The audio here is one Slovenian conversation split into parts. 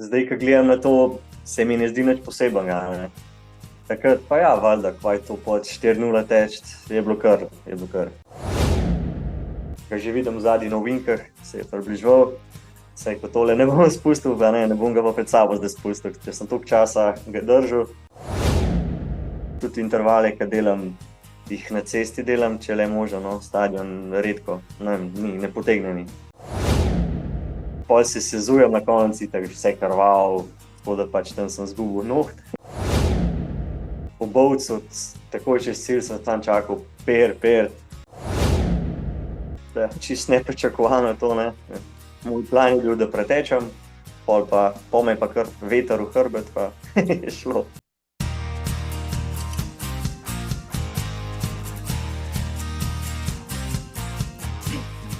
Zdaj, ko gledam na to, se mi ne zdi nič posebnega. Ne? Takrat pa ja, valjda, kaj to pod 4:0 teč, je bilo kar. Ko že vidim v zadnjih novinkah, se je približal, saj ko tole ne bom spustil, ne bom ga pa pred sabo zdaj spustil, ker sem toliko časa ga držal. Tudi intervale, ko delam, jih na cesti delam, če le možno, no, stadion redko, ne potegne mi. Pol se sezujem na konci, tako vse krval, tako da pač tam sem zgubil noht. Po bovcu, takoj čez cilj sem tam čakal, per. Čist nepričakovano to, ne. Moj plan je bil, da pretečem, pol me pa kar veter v hrbet, pa je šlo.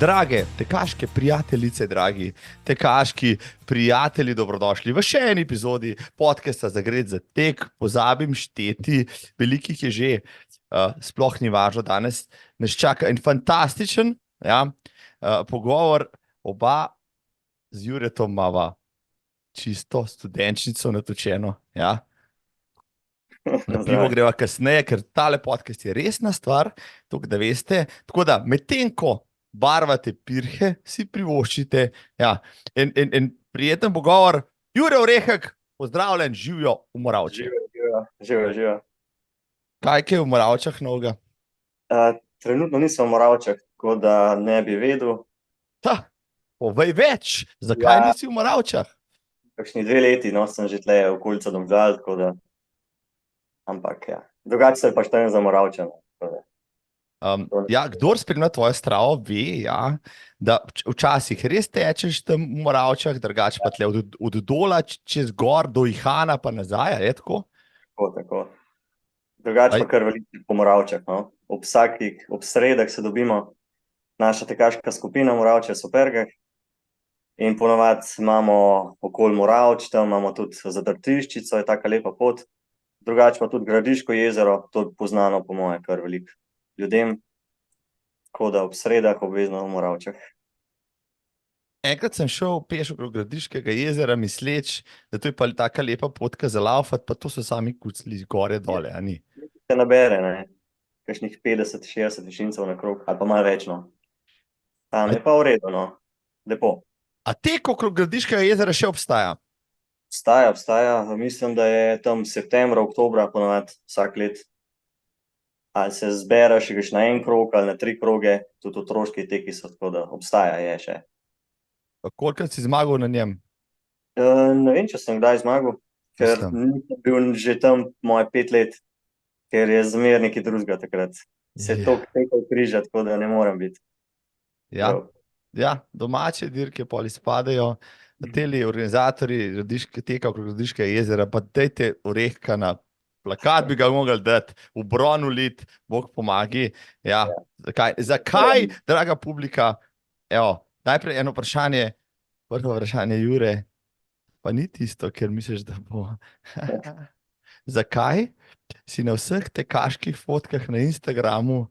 Drage tekaške prijateljice, dragi tekaški prijatelji, dobrodošli v še eni epizodi podcasta Zagret za tek. Pozabim šteti, velikih je že, sploh ni važno, danes nas čaka en fantastičen pogovor. Oba z Juretom imava čisto studenčnico natočeno. Ja. Na pivo greva kasneje, ker tale podcast je resna stvar, tako da veste. Tako da, medtem ko barvate pirhe, si privoščite. Ja. En prijeten pogovor. Jure Orehek, pozdravljen, živijo v Moravčah. Živijo. Kaj je v Moravčah novega? Trenutno nisem v Moravčah, tako da ne bi vedel. Povej več, zakaj nisi v Moravčah? Kakšni 2 leti, no, sem že tle okolica Domžal, tako da, ampak ja, drugače se pa štejem za Moravčane. Kdor spremlja tvojo stravo, ve, da včasih res tečeš tam v Moravčah, drugače pa tle od dola čez gor do Ihana pa nazaj, je tako? Tako. Drugače pa kar veliko po Moravčah, no. Ob sredah se dobimo, naša tekaška skupina Moravče Supergah, in ponovadi imamo okoli Moravč, tam imamo tudi Zadrtiščico, je taka lepa pot. Drugače pa tudi Gradiško jezero, to je poznano po moje kar veliko ljudem, tako da ob sredah obvezno v Moravčah. Enkrat sem šel peš okrog Gradiškega jezera, misleč, da to je pa taka lepa potka za laufat, pa to so sami kucli gore dole, a ni? Se nabere, ne, kakšnih 50-60 višincev na krog, ali pa malo več, no. Tam je pa v redu, no, lepo. A tek okrog Gradiškega jezera še obstaja? Obstaja, mislim, da je tam septembra, oktobra, ponovadi vsak let. Ali se zbereš, greš na 1 krog ali na 3 kroge, tudi otroški teki so, tako da obstaja, je še. Kolikrat si zmagal na njem? Ne vem, če sem kdaj zmagal, ker nisem bil že tam moje 5 let, ker je zmer nekaj drugega takrat. Se toliko tekov križa, tako da ne morem biti. Ja, domače dirke pol izpadajo, teli organizatorji teka okrog Gradiškega jezera, pa dajte Orehka na plakat, bi ga mogli dati, v bron vlit, Bog pomagi. Ja. Zakaj, draga publika, najprej eno vprašanje, prvo vprašanje, Jure, pa ni tisto, ker misliš, da bo. Zakaj si na vseh tekaških fotkah na Instagramu,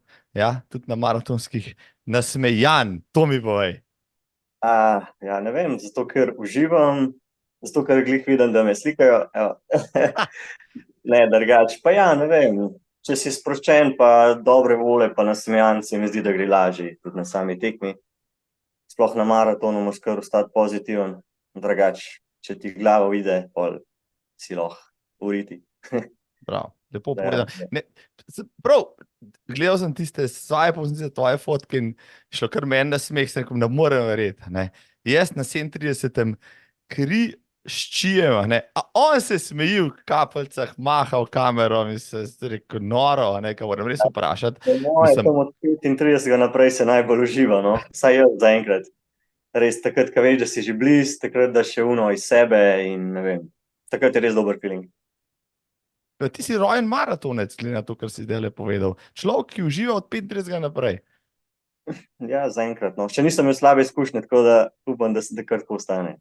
tudi na maratonskih, nasmejan? To mi povej. Ne vem, zato ker uživam, zato ker glih vidim, da me slikajo. Ne, drugače, pa ne vem, če si sproščen, pa dobre vole, pa nasmejan, se mi zdi, da gre lažje, tudi na sami tekmi. Sploh na maratonu moraš kar ostati pozitiven, drugače, če ti glavo ide, pol si lahko uriti. Prav, lepo povedano. Prav, gledal sem tiste svoje poznice, tvoje fotke in šlo kar meni na smeh, sem rekel, ne morem verjeti, ne. Jaz na 37. kri ščijem, ne, a on se smeji v kapljicah, maha v kamero in se rekel, noro, ne, kaj moram res vprašati. Moje, tam od 35 naprej se najbolj uživa, no, vsaj jaz zaenkrat. Res, takrat, ko veš, da si že bliz, takrat da še uno iz sebe in ne vem, takrat je res dober feeling. Ti si rojen maratonec, glede na to, kar si zdajle povedal. Človek, ki uživa od 35 naprej. Ja, zaenkrat, no. Še nisem imel slabe izkušnje, tako da upam, da se kar tako ostane.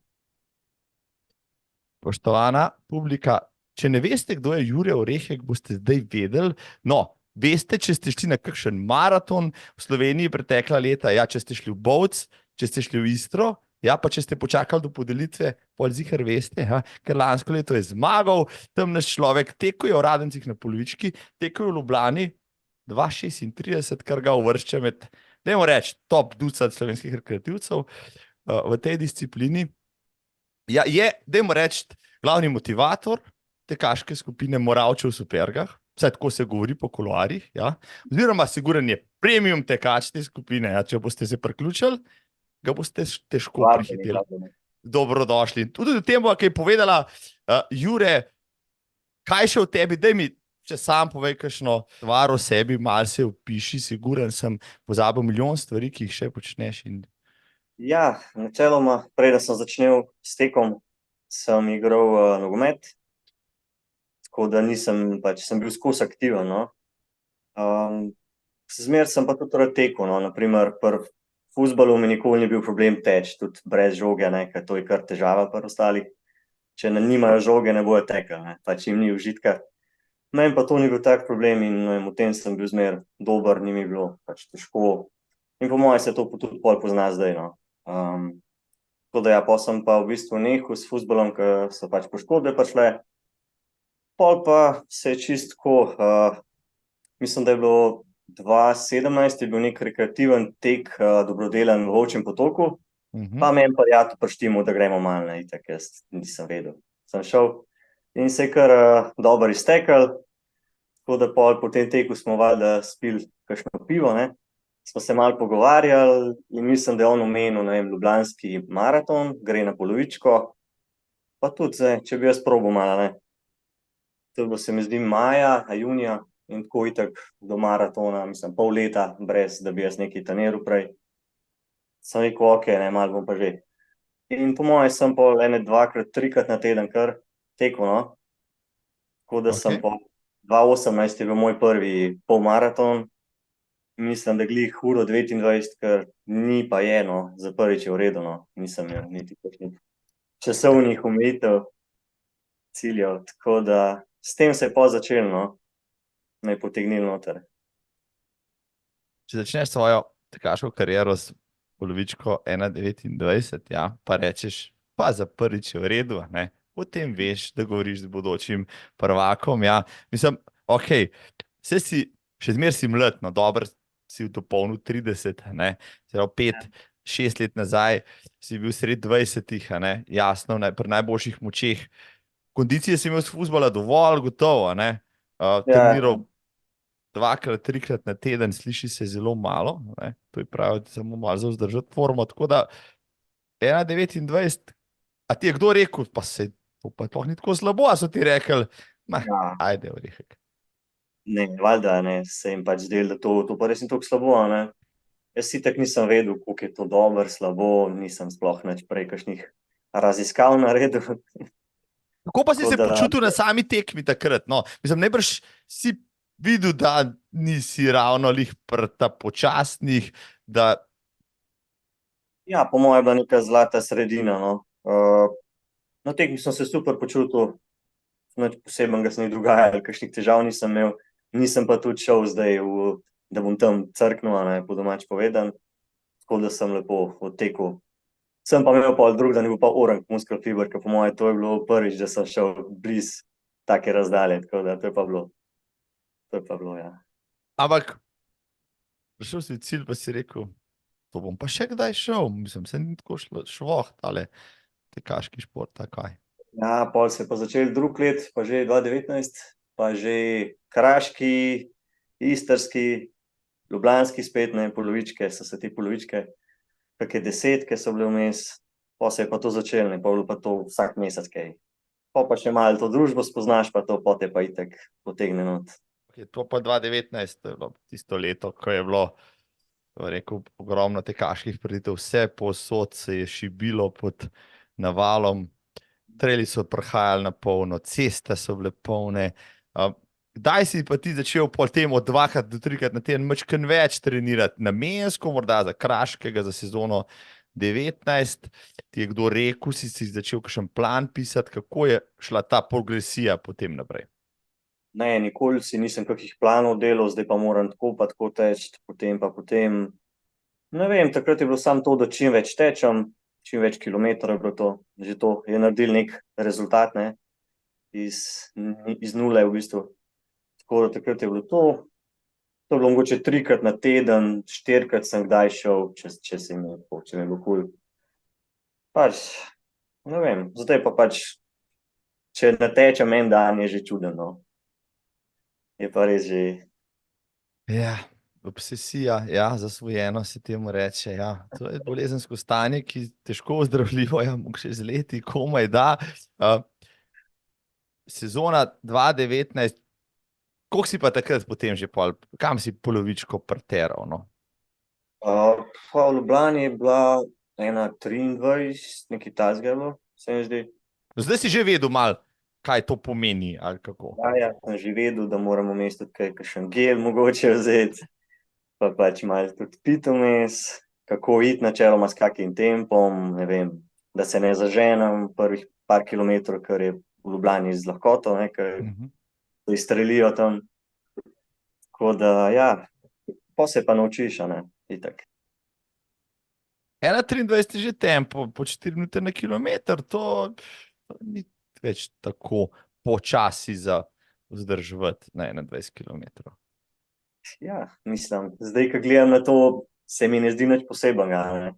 Poštovana publika, če ne veste, kdo je Jure Orehek, boste zdaj vedeli. No, veste, če ste šli na kakšen maraton v Sloveniji pretekla leta, če ste šli v Bovc, če ste šli v Istro, Ja, pa če ste počakali do podelitve, pol zihar veste, ker lansko leto je zmagal, tam naš človek tekel je v Radencih na polovički, tekel je v Ljubljani 2,36, kar ga uvršča med, dajmo reči, top 20 slovenskih rekreativcev v tej disciplini. Ja, je, dajmo reči, glavni motivator tekaške skupine Moravčev v Supergah, vsaj tako se govori po kuloarjih, ja. Oziroma siguren je premium tekač te skupine, ja. Če boste se priključili, ga boste težko prehiteli. Vabljeni. Dobrodošli. Tudi o tem bo kaj povedala Jure, kaj še v tebi, daj mi, če sam povej kakšno stvar o sebi, malo se opiši, siguren sem, pozabil milijon stvari, ki jih še počneš. Ja, načeloma, preden sem začel s tekom, sem igral nogomet, tako da sem bil skozi aktiven, no. Zmeraj sem pa tudi rad tekel, no, naprimer pri fuzbalu mi nikoli ni bil problem teči, tudi brez žoge, ne, ker to je kar težava pri ostalih. Če nimajo žoge, ne bojo tekli, ne, pač jim ni užitka. Meni pa to ni bil tak problem in v tem sem bil zmeraj dober, ni mi bilo pač težko. In po mojem se to tudi pol pozna zdaj, no. Tako da ja, pol sem pa v bistvu nehal s fuzbalom, ker so pač poškodbe prišle. Pol pa se je čistko, mislim, da je bilo 2017, je bil nek rekreativen tek dobrodelen v Volčjem potoku, pa meni prijatelj prištimal, da gremo malo, ne, itak jaz nisem vedel. Sem šel in se je kar dobro iztekel, tako da pol po tem teku smo valjda spili kakšno pivo, ne. Smo se malo pogovarjali in mislim, da je on omenil, ne vem, ljubljanski maraton, gre na polovičko, pa tudi zdaj, če bi jaz probal malo, ne. To bo se mi zdi maja, junija in tako itak do maratona, mislim, pol leta, brez da bi jaz nekaj treniral prej. Sem rekel, okej, ne, malo bom pa že. In po mojem sem pol ene dvakrat, trikrat na teden kar tekel, no. Tako da sem po 2018 je bil moj prvi polmaraton, mislim, da glih uro 29, ker ni pa je, no, za prvič je v redu, no, nisem imel niti kakšnih časovnih omejitev, ciljev, tako da s tem se je pol začelo, no, me je potegnilo noter. Če začneš svojo tekaško kariero s polovičko 1,29, ja, pa rečeš, pa za prvič je v redu, ne, potem veš, da govoriš z bodočim prvakom, ja, mislim, okej, saj si, še zmeraj si mlad, no, dobro si v dopolnil 30, ne, zelo 5-6 let nazaj si bil sred 20-ih, ne, jasno, pri najboljših močeh. Kondicije si imel s fuzbala dovolj, gotovo, ne, treniral dvakrat, trikrat na teden, sliši se zelo malo, ne, to je pravi, samo malo za vzdržati formo, tako da 1,29, a ti je kdo rekel, pa se to pa toh ni tako slabo, a so ti rekli, ajde, orehek. Ne, valjda, ne, se jim pač zdelo, da to pa res ni tako slabo, ne. Jaz itak nisem vedel, koliko je to dobro, slabo, nisem sploh nič prej kakšnih raziskav naredil. Kako pa si Tako se da- počutil na sami tekmi takrat, no, mislim, najbrž si videl, da nisi ravno lih pri ta počasnih, da Ja, po mojem je bila neka zlata sredina, no. Na tekmi sem se super počutil, nič posebnega se ni dogajalo, kakšnih težav nisem imel, nisem pa tudi šel zdaj da bom tam crknil, a ne, po domač povedan, tako da sem lepo odtekel. Sem pa imel pol drug dan, je bil pa orang muskel fiber, ker po moje to je bilo prvič, da sem šel bliz take razdalje, tako da to je pa bilo, ja. ampak prišel si v cilj, pa si rekel, to bom pa še kdaj šel, mislim, se ni tako švoh, tale tekaški šport, takaj. Ja, pol se je pa začel drug let, pa že 2019, pa že kraški, istrski, ljubljanski spet, ne, polovičke, so se te polovičke, kakšne desetke so bile vmes, pa se je pa to začelo, ne, pa bilo pa to vsak mesec kaj. Pa še malo to družbo spoznaš, pa to pote pa itak potegne not. To pa 2019, to je bilo tisto leto, ko je bilo, rekel, ogromno tekaških prireditev, vse povsod se je šibilo pod navalom, treli so prihajali na polno, ceste so bile polne. Kdaj si pa ti začel pol tem od 2 do 3 na teden majčkeno več trenirati, namensko, morda za kraškega, za sezono 19, ti je kdo rekel, si začel kakšen plan pisati, kako je šla ta progresija potem naprej? Ne, nikoli si nisem kakih planov delal, zdaj pa moram tako pa tako teči, potem pa potem. Ne vem, takrat je bilo samo to, da čim več tečem, čim več kilometrov je bilo to, že to je naredil nek rezultat, ne, iz nule v bistvu. Tako da takrat je bilo to. To je bilo mogoče 3-krat na teden, 4-krat sem kdaj šel, če mi je bilo kul. Pač, ne vem, zdaj pa pač, če natečem en dan, je že čuden, no. Je pa res že... Ja, obsesija, ja, zasvojeno se temu reče, ja. To je bolezensko stanje, ki težko ozdravljivo, ja, mogoče z leti, komaj da. Sezona 2019, koliko si pa takrat potem že kam si polovičko preteral, no? Pa v Ljubljani je bila 1,23, nekaj takega je bilo, se mi zdi. Zdaj si že vedel malo, kaj to pomeni, ali kako? Ja, sem že vedel, da moramo vmes tudi kakšen gel mogoče vzeti, pa pač malo tudi piti vmes, kako iti načeloma s kakim tempom, ne vem, da se ne zaženem prvih par kilometrov, ker je v Ljubljani z lahkoto, ne, ker se izstrelijo tam. Tako da, ja, pa se pa naučiš, a ne, itak. 1,23 je že tempo, po 4 minute na kilometer, to ni več tako počasi za vzdrževati na 21 kilometrov. Ja, mislim, zdaj, ko gledam na to, se mi ne zdi nič posebnega, ne.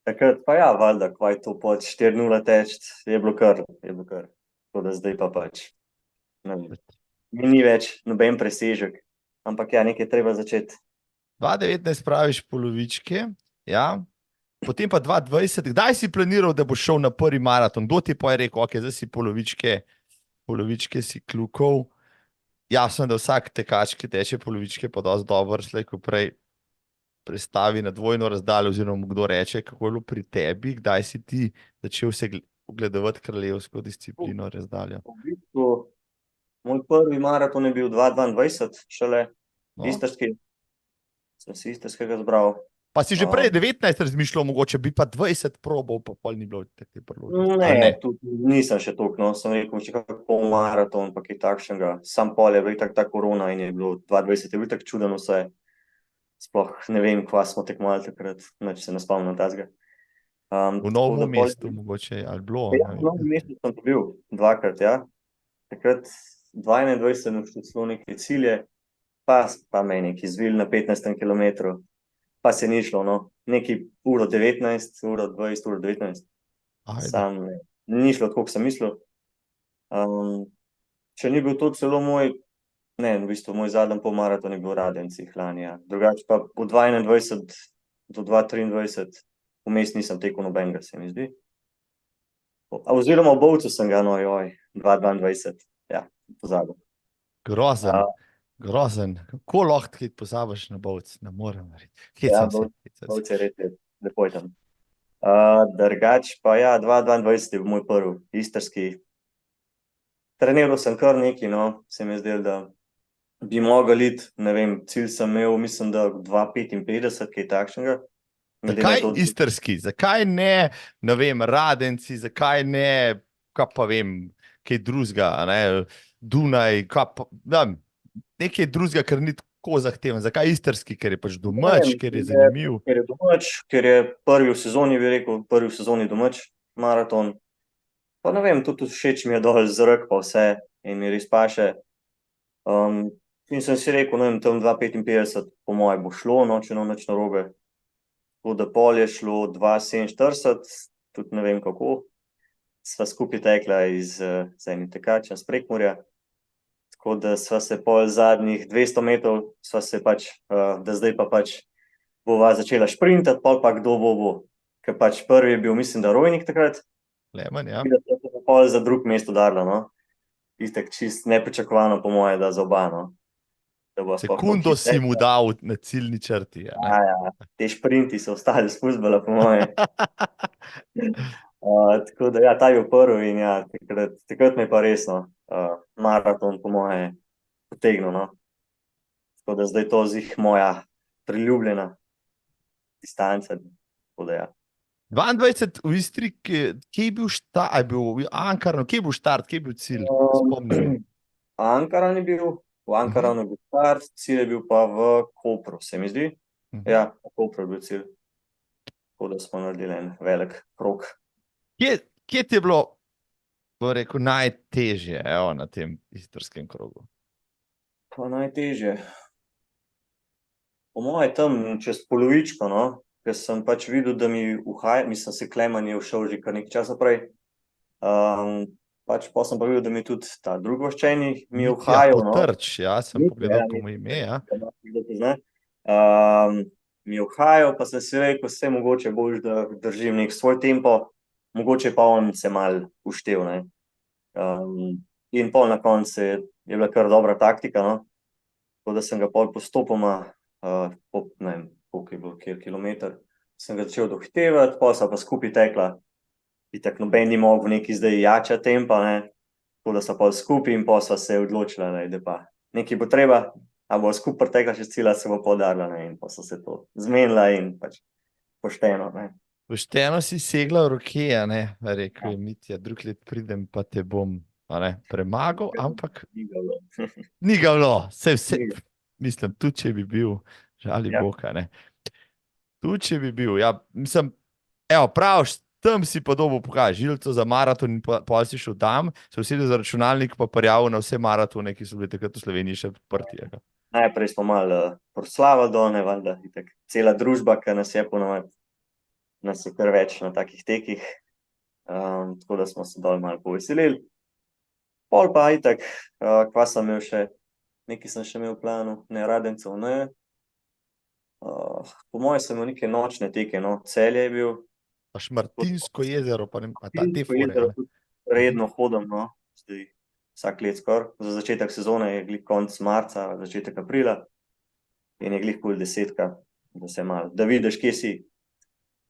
Takrat pa ja, valjda, kvaj to pod 4:0 teč, je bilo kar. Tako da zdaj pa pač, ne vem, mi ni več noben presežek, ampak ja, nekaj treba začeti. 2019 praviš polovičke, ja, potem pa 2020, kdaj si planiral, da boš šel na prvi maraton? Kdo ti pa je rekel, ok, zdaj si polovičke si kljukov. Jasno, da vsak tekač, ki teče polovičke, pa dosti dobro, slej ko prej prestavi na dvojno razdaljo, oziroma kdo reče, kako je bilo pri tebi, kdaj si ti začel se ogledovati kraljevsko disciplino razdaljo? V bistvu, moj prvi maraton je bil 2022, šele istrski. Sem si istrskega zbral. Pa si že prej 19 razmišljal, mogoče bi pa 20 probal, pa pol ni bilo tako prvo. Ne, tudi nisem še toliko, no, sem rekel, če kako polmaraton, pa kaj takšnega. Sam pol je bil ta korona in je bilo 2020, je bil tako čuden vse. Sploh ne vem, kva smo tekmovali takrat, nič se ne spomnim tazga. V Novem mestu mogoče, ali bilo? Ja, v Novem mestu sem bil 2-krat, ja. Takrat 2021 sem šel celo neke cilje, pa me je neki zvil na 15 kilometrov. Pa se ni šlo, no. Neki 1:19, 1:20, 1:19. Sam ni šlo, tako sem mislil. Če ni bil to celo moj, ne, v bistvu moj zadnji polmaraton je bil Radenci lani, ja. Drugače pa v 2021 do 2023 vmes nisem tekel nobenega, se mi zdi. Oziroma v Bovcu sem ga, no, 2022, ja, pozabil. Grozen. Kako lahko kaj pozabiš na Bovc? Ne morem narediti. Ja, Bovc je res lepo je tam. Drugač pa ja, 2022 je bil moj prvi istrski. Treniral sem kar nekaj, no, se mi je zdelo, da bi mogel iti, ne vem, cilj sem imel, mislim, da 2:55, kaj takšnega. Zakaj istrski? Zakaj ne, ne vem, Radenci, zakaj ne, kaj pa vem, kaj drugega, ne, Dunaj, kaj pa, da, nekaj drugega, ker ni tako zahteven. Zakaj istrski? Ker je pač domač, ker je zanimiv. Ker je domač, ker je prvi v sezoni, bi rekel, prvi v sezoni domač maraton. Pa ne vem, tudi všeč mi je dol zrak pa vse in mi res paše. In sem si rekel, ne vem, tam 2:55 po moje bo šlo, no, če nič narobe. Tako da pol je šlo 2:47, tudi ne vem kako. Sva skupaj tekla z enim tekačem s Prekmurja. Tako da sva se pol zadnjih 200 metrov, sva se pač, da zdaj pa pač bova začela šprintati, pol pa kdo bo. Ker pač prvi je bil, mislim, da Rojnik takrat. Leman, ja. Da se je pol za drug mesto darilo, no. Istek čist nepričakovano po moje, da za oba, no. Sekundo si mu dal na ciljni črti. Ja, te šprinti so ostali spustbala po moje. Tako da ja, ta je bil prvi in ja, takrat me je pa resno maraton po moje potegnil, no. Tako da zdaj to zih moja priljubljena distanca, tako da ja. 22 v Istri, kje je bil štart, je bil Ankaran, kje je bil štart, kje je bil cilj? Spomnim. Ankaran je bil, v Ankaranu je bil štart, cilj je bil pa v Kopru, se mi zdi. Ja, v Kopru je bil cilj. tako da smo naredili en velik krog. Kje ti je bilo, bom rekel, najtežje, na tem istrskem krogu? Pa najtežje. Po moje tam čez polovičko, no, ker sem pač videl, da mi uhaja, mislim, se Klemen je všel že kar nekaj časa prej. Pač pa sem pa videl, da mi tudi ta drugoščeni mi je uhajal, no. Potrč, sem pogledal po moje ime, ja. Mi je uhajal, pa sem si rekel, vse mogoče boljš, da držim nek svoj tempo, mogoče pa on se mal uštev, ne. In pol na koncu je bila kar dobra taktika, no. Tako da sem ga pol postopoma, ne vem, koliko je bilo, kjer kilometer, sem ga začel dohitevati, pol sva pa skupaj tekla. Itak noben ni mogel neki zdaj jača tempa, ne. Tako da sva pol skupaj in pol sva se odločila, ne, da pa nekaj bo treba, a bo skupaj pretekla čez cilj, se bo podarila, ne, in pol sva se to zmenila in pač pošteno, ne. Pošteno si segla v roke, ne, rekel je Mitja, drug let pridem, pa te bom, premagal, ampak Ni ga bilo. ni ga bilo, vse, mislim, tudi če bi bil, žali Boga, ne. Tudi če bi bil, mislim, praviš, tam si pa dobil žilico za maraton in pol si šel tam, se usedel za računalnik pa prijavil na vse maratone, ki so bili takrat v Sloveniji še odprti. Najprej smo malo proslavili dol, ne, valjda, itak cela družba, ki nas je ponovadi, nas je kar več na takih tekih, tako da smo se dol malo poveselili. Pol pa itak, kva sem imel še, nekaj sem še imel v planu, ne, Radencev, ne. Po moje sem imel neke nočne teke, no, Celje je bil. Pa Šmartinsko jezero, pa te Šmartinsko fore. jezero tudi redno hodim, no, zdaj vsak let skoraj. Za začetek sezone je glih konec marca, začetek aprila in je glih pol 10, da se malo, da vidiš, kje si.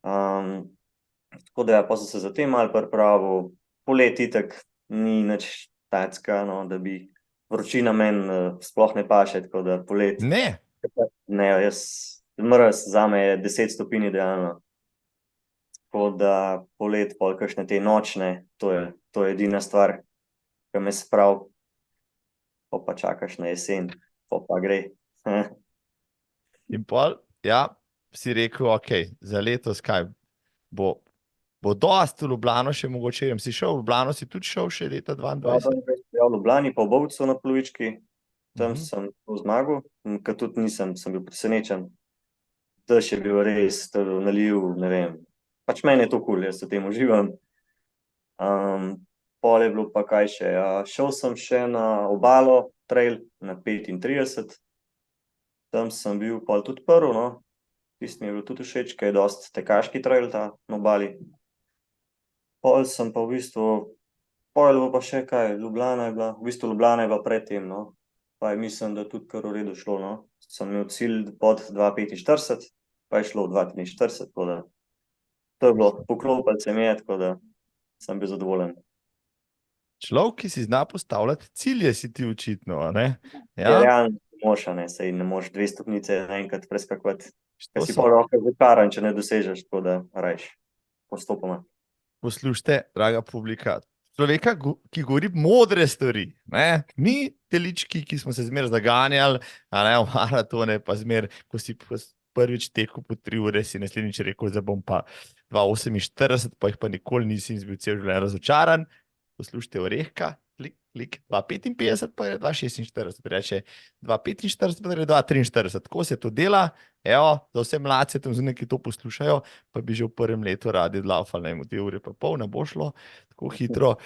Tako da pa sem se za tem malo pripravil, poleti itak ni nič tacka, no, da bi vročina meni sploh ne paše, tako da poleti. Ne? Ne, mraz zame je 10 stopinj idealno. Tako da poleti pol kakšne te nočne, to je edina stvar, ki me spravi. Pa čakaš na jesen, pa gre. In pol, si rekel, za letos kaj, bo dosti v Ljubljano še mogoče, si šel v Ljubljano, si tudi šel še leta 2022? Ja, v Ljubljani pa v Bovcu na polovički, tam sem zmagal, ker tudi sem bil presenečen. Dež je bil res, naliv, ne vem, pač meni je to kul, jaz v tem uživam. Pol je bilo pa kaj še, šel sem še na obalo, trail na 35, tam sem bil pol tudi prvi, no, tisti mi je bil tudi všeč, ker je dosti tekaški trail ta na obali. Pol sem pa v bistvu, pol je bilo pa še kaj, Ljubljana je bila pred tem, no, pa je mislim, da tudi kar v redu šlo, no, sem imel cilj pod 2:45, pa je šlo 2:43, tako da to je bilo, poklopilo se mi je, tako da sem bil zadovoljen. Človek, ki si zna postavljati cilje, si ti očitno, ne? Realno moš, ne, sej ne moš 2 stopnice naenkrat preskakovati, ker si pol roke začaran, če ne dosežeš, tako da rajš postopoma. Poslušajte, draga publika, človeka, ki govori modre stvari, ne? Mi telički, ki smo se zmeraj zaganjali, v maratone, pa zmeraj, ko si prvič tekel po 3 ure, si naslednjič rekel, da bom pa 2:48, pa jih pa nikoli nisi bil cel življenj razočaran. Poslušajte Orehka, klik, 2:55, pa je 2:46, reče 2:45, pa je 2:43, tako se to dela, za vse mladce tam zunaj, ki to poslušajo, pa bi že v prvem letu radi laufali, v 2 ure pa pol, ne bo šlo tako hitro.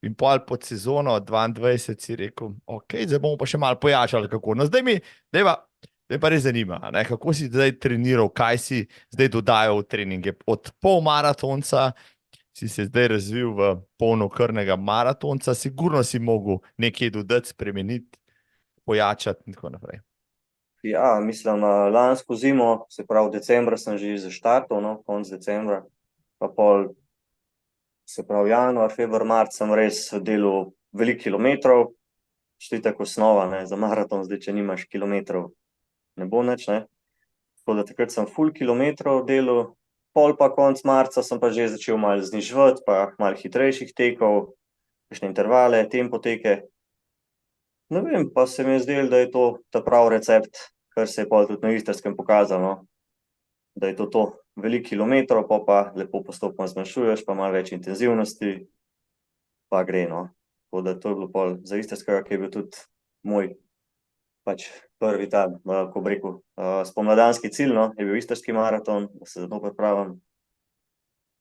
In pol pod sezono 22 si rekel, zdaj bomo pa še malo pojačali, kako. No, zdaj pa res zanima, kako si zdaj treniral, kaj si zdaj dodajal v treninge. Od polmaratonca si se zdaj razvil v polnokrvnega maratonca, sigurno si mogel nekaj dodati, spremeniti, pojačati in tako naprej. Ja, mislim, lansko zimo, se pravi decembra sem že zaštartal, no, konec decembra, pa pol, se pravi januar, februar, marc sem res delal veliko kilometrov, šli tako osnova, ne, za maraton, zdaj, če nimaš kilometrov, ne bo nič, ne. Tako da takrat sem ful kilometrov delal, pol pa konec marca sem pa že začel malo zniževati, pa malo hitrejših tekov, kakšne intervale, tempo teke. Ne vem, pa se mi je zdelo, da je to ta pravi recept, kar se je pol tudi na Istrskem pokazalo, no. Da je to, veliko kilometrov, pa lepo postopno zmanjšuješ, pa malo več intenzivnosti, pa gre, no. Tako da to je bilo pol za istrskega, ki je bil tudi moj pač prvi ta, ko bi rekel, spomladanski cilj, no, je bil istrski maraton, da se za to pripravim.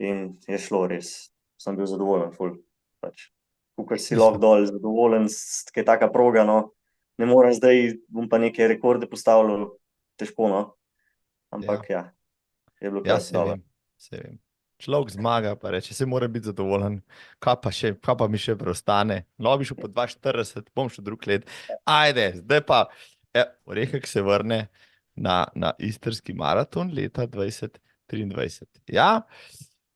In je šlo res, sem bil zadovoljen, ful, pač. Kakor si lahko dol, zadovoljen, kaj taka proga, no. Ne morem zdaj, bom pa neke rekorde postavljal, težko, no. Ampak ja, je bilo Ja, kar dobro. se vem. Človek zmaga, pa reče, se mora biti zadovoljen, kaj pa mi še preostane. No, bi šel po 2:40, bom šel drug let. Ajde, zdaj pa, Orehek se vrne na istrski maraton leta 2023. Ja,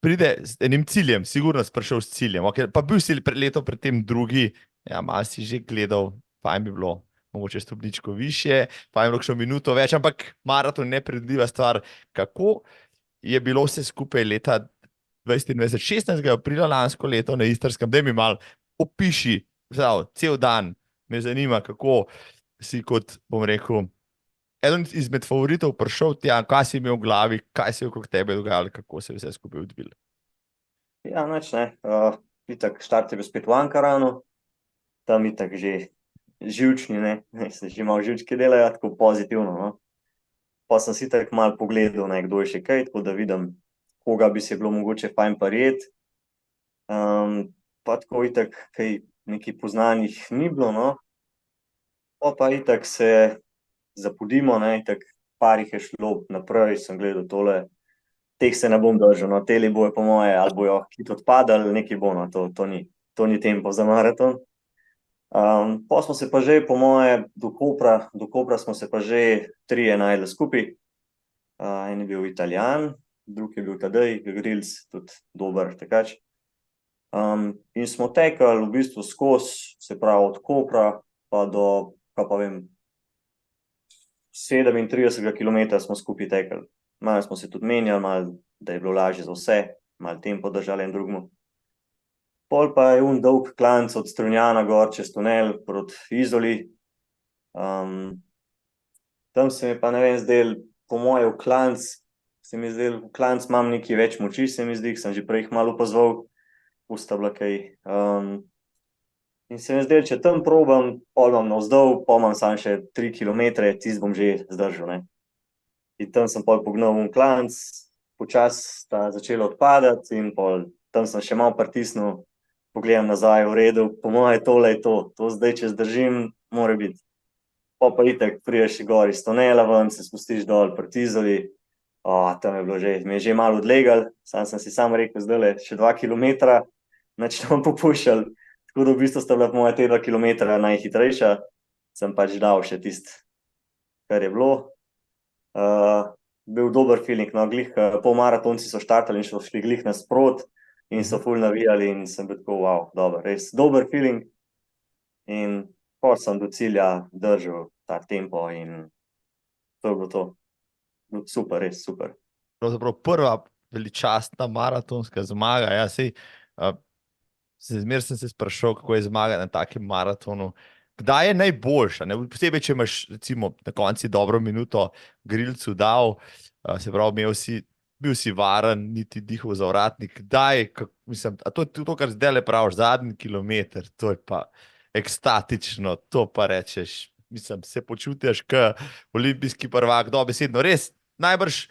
pride z enim ciljem, sigurno si prišel s ciljem. Okay, pa bil si leto pred tem drugi, ja, malo si že gledal, fajn bi bilo, mogoče stopničko više, fajn bi bilo še minuto več, ampak maraton je nepredvidljiva stvar. Kako je bilo vse skupaj leta 2023, 16. aprila lansko leto na Istrskem? Daj mi malo opiši, cel dan, me zanima, kako si kot, bom rekel, eden izmed favoritov prišel tja, kaj si imel v glavi, kaj se je okrog tebe dogajalo, kako se je vse skupaj odvilo. Ja, nič ne, itak štart je bil spet v Ankaranu, tam itak že živčni, ne, se že malo živčki delajo, tako pozitivno, no. Pa sem si tako malo pogledal, ne, kdo je še kaj, tako da vidim, koga bi se bilo mogoče fajn prijeti. Pa tako itak, kaj nekih poznanih ni bilo, no. Pa itak se zapudimo, ne, itak parih je šlo naprej, sem gledal tole, teh se ne bom držal, no, teli bojo po moje, ali bojo hit odpadali, nekaj bo, no, to ni tempo za maraton. Pa smo se pa že, po moje, do Kopra smo se pa že trije najdli skupaj. En je bil Italijan, drug je bil Tadej Grilc, tudi dober tekač. In smo tekali v bistvu skozi, se pravi od Kopra pa do, kaj pa vem, 37 kilometra smo skupaj tekali. Malo smo se tudi menjali, malo, da je bilo lažje za vse, malo tempo držali en drugemu. Pol pa je dolg klanc od Strunjana gor čez tunel proti Izoli. Tam se mi pa, ne vem, zdel, po moje v klanc imam nekaj več moči, se mi zdi, sem že prej jih malo opazoval, usta bila kaj. In se mi zdel, če tam probam, pol imam navzdol, pol imam samo še 3 kilometre, tisti bom že zdržal, ne. In tam sem pol pognal v klanc, počasi sta začela odpadati in pol tam sem še malo pritisnil, pogledam nazaj, v redu, po moje tole je to zdaj, če zdržim, mora biti. Pa itak prideš gor iz tunela ven, se spustiš dol proti Izoli, tam je bilo že, mi je že malo odlegal, sem si sam rekel, zdajle še 2 kilometra, nič ne bom popuščal, tako da v bistvu sta bila po moje te 2 kilometra najhitrejša, sem pač dal še tisto, kar je bilo. Bil dober feeling, no, glih, polmaratonci so štartali in so šli glih nasprot in so ful navijali in sem bil tako, wow, dobro, res dober feeling. In ko sem do cilja držal ta tempo in to je bilo to. Super, res super. Pravzaprav prva veličastna maratonska zmaga, ja, zmeraj sem se sprašal, kako je zmaga na takem maratonu. Kdaj je najboljša, ne? Posebej, če imaš recimo na konci dobro minuto Grilcu dal, se pravi, bil si varen, niti dihal za vratnik. Kdaj, mislim, a to je to, kar zdaj le praviš, zadnji kilometer, to je pa ekstatično, to pa rečeš, mislim, se počutiš kot olimpijski prvak, dobesedno, res, najbrž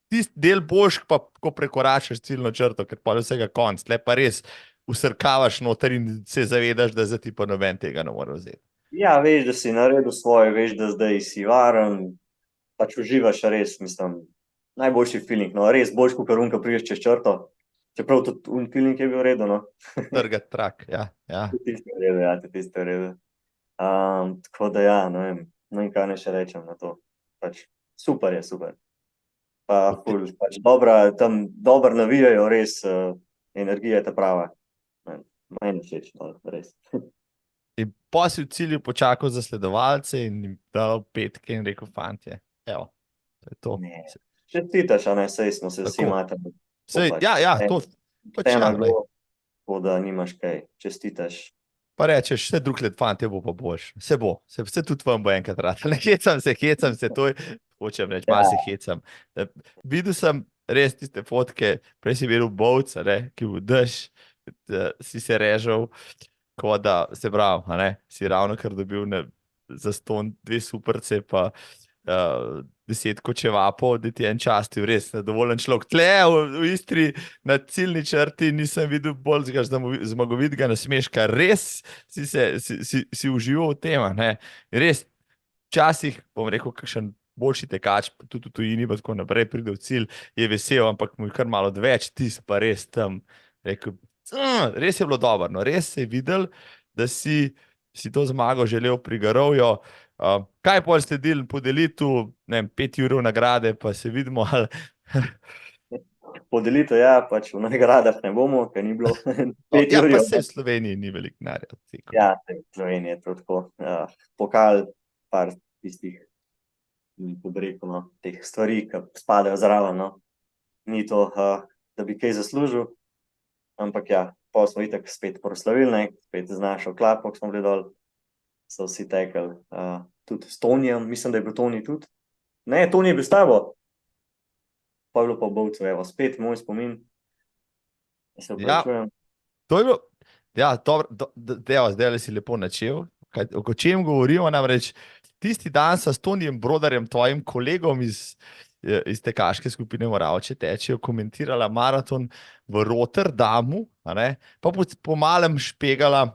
tisti del boljš, pa ko prekoračaš ciljno črto, ker pa je vsega konc, tle pa res usrkavaš noter in se zavedaš, da zdaj ti pa noben tega ne more vzeti. Ja, veš, da si naredil svoje, veš, da zdaj si varen, pač uživaš res, mislim, najboljši feeling, no, res boljš, kot unka priješ čez črto, čeprav tudi feeling je bil v redu, no. Trgat trak, ja. Tudi tisto je v redu, ja, tudi tisto je v redu. Tako da ja, ne vem, kaj ne še rečem na to, pač super je, super. Pa ful, pač dobro navijajo, res, energija je ta prava. Meni všeč, no, res. In pa si v cilju počakal zasledovalce in jim dal petke in rekel, fantje, evo, to je to. Ne, čestitaš, a ne, sej smo se vsi matali. Ja, to pač ja, ne. Tako da nimaš kaj, čestitaš. Pa rečeš, vse drug let, fantje, bo pa boljš. Vse tudi vam bo enkrat rad. Ne hecam se, to je, hočem reči, malo se hecam. Videl sem res tiste fotke, prej si bil bovc, ki v dež, si se režal, kot da se pravi, si ravno kar dobil za ston dve superce, pa 10 kočevapov, da ti je en častil, res zadovoljen človek. Tle v Istri na ciljni črti nisem videl bolj zmagovitega nasmeška. Res si užival v tem, ne? Res, včasih, bom rekel, kakšen boljši tekač, tudi v tujini, pa tako naprej, pride v cilj, je vesel, ampak mu je kar malo odveč, tis pa res tam, rekel, res je bilo dobro, no, res se je videl, da si to zmago želel pri Garovju. Kaj pol sledil podelitev, ne vem, 5 ur nagrade, pa se vidimo, ali Podelitev, ja, pač v nagradah ne bomo, ker ni bilo 5 ja, pa ur. se v Sloveniji ni veliko denarja odsekal. Ja, v Sloveniji je to tako. Pokal, par tistih, kako bi rekel, no, teh stvari, ki spadajo zraven, no. Ni to, da bi kaj zaslužil, ampak ja, pol smo itak spet proslavili, ne, spet z našo klapo, ko smo bili dol, so vsi tekli, tudi s Tonijem, mislim, da je bil Toni tudi. Ne, Toni je bil s tabo. Pa je bilo pa v Bovcu, evo, spet moj spomin. Se opravičujem. To je bilo, ja, dobro, zdaj si lepo načel. O čem govorimo, namreč tisti dan s Tonijem Brodarjem, tvojim kolegom iz tekaške skupine Moravče tečejo, komentirala maraton v Rotterdamu, pa po malem špegala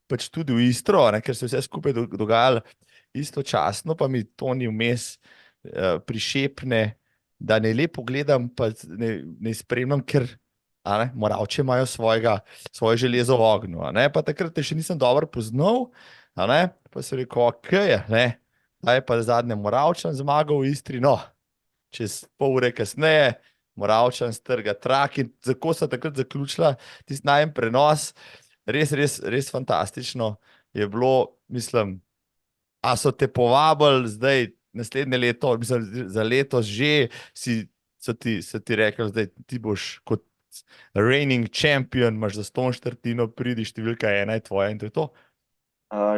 pač tudi v Istro, ker se vse skupaj dogajalo istočasno, pa mi Toni vmes prišepne, da ne lepo gledam, pa ne spremljam, ker Moravče imajo svoje železo v ognju, pa takrat te še nisem dobro poznal, pa sem rekel, ok, da je pa zadnje Moravčan zmagal v Istri, no, čez pol ure kasneje, Moravčan strga trak in tako so takrat zaključila tisti najem prenos, res fantastično je bilo, mislim, a so te povabili zdaj naslednje leto, mislim, za letos že, so ti rekli, zdaj ti boš kot reigning champion, imaš za ston četrtino, pridi številka 1 je tvoja in to je to?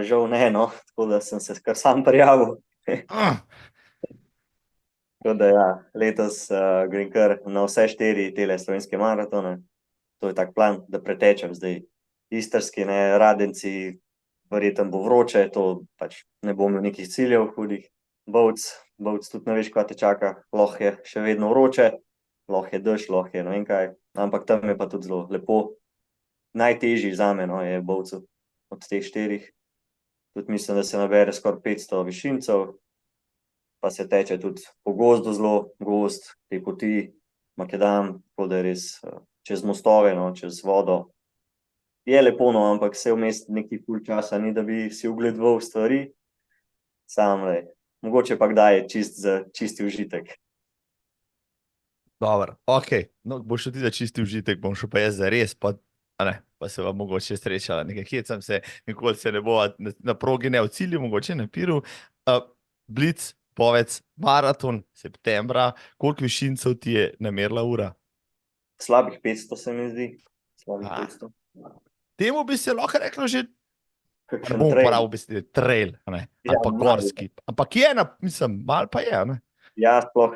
Žal ne, no, tako da sem se kar sam prijavil. Tako da ja, letos grem kar na vse 4 tele slovenske maratone. To je tak plan, da pretečem zdaj istrski, ne, Radenci, verjetno bo vroče, to pač ne bom imel nekih ciljev hudih. Bovc tudi ne veš, kaj te čaka, lahko je še vedno vroče, lahko je dež, lahko je ne vem kaj, ampak tam je pa tudi zelo lepo. Najtežji zame, no, je Bovcu od teh 4. Tudi mislim, da se nabere skoraj 500 višincev, pa se teče tudi po gozdu zelo, gozd, te poti, makadam, tako da je res čez mostove, no, čez vodo. Je lepo, no, ampak se vmes neki ful časa ni, da bi si ogledoval stvari. Sam, mogoče pa kdaj je čisti užitek. Dobro, ok, no, boš šel ti za čisti užitek, bom šel pa jaz za res, pa se vam mogoče srečala, nekaj hecam se, nikoli se ne bo na progi, ne v cilju, mogoče na piru. Blic, povedz, maraton, septembra, koliko višincev ti je namerila ura? Slabih 500 se mi zdi, slabih 500. Temu bi se lahko reklo že, Kakšen ne bom trail. uporabil besede trail, ali Ja, pa malo. gorski, ampak je, mislim, malo pa je, ne? Ja, sploh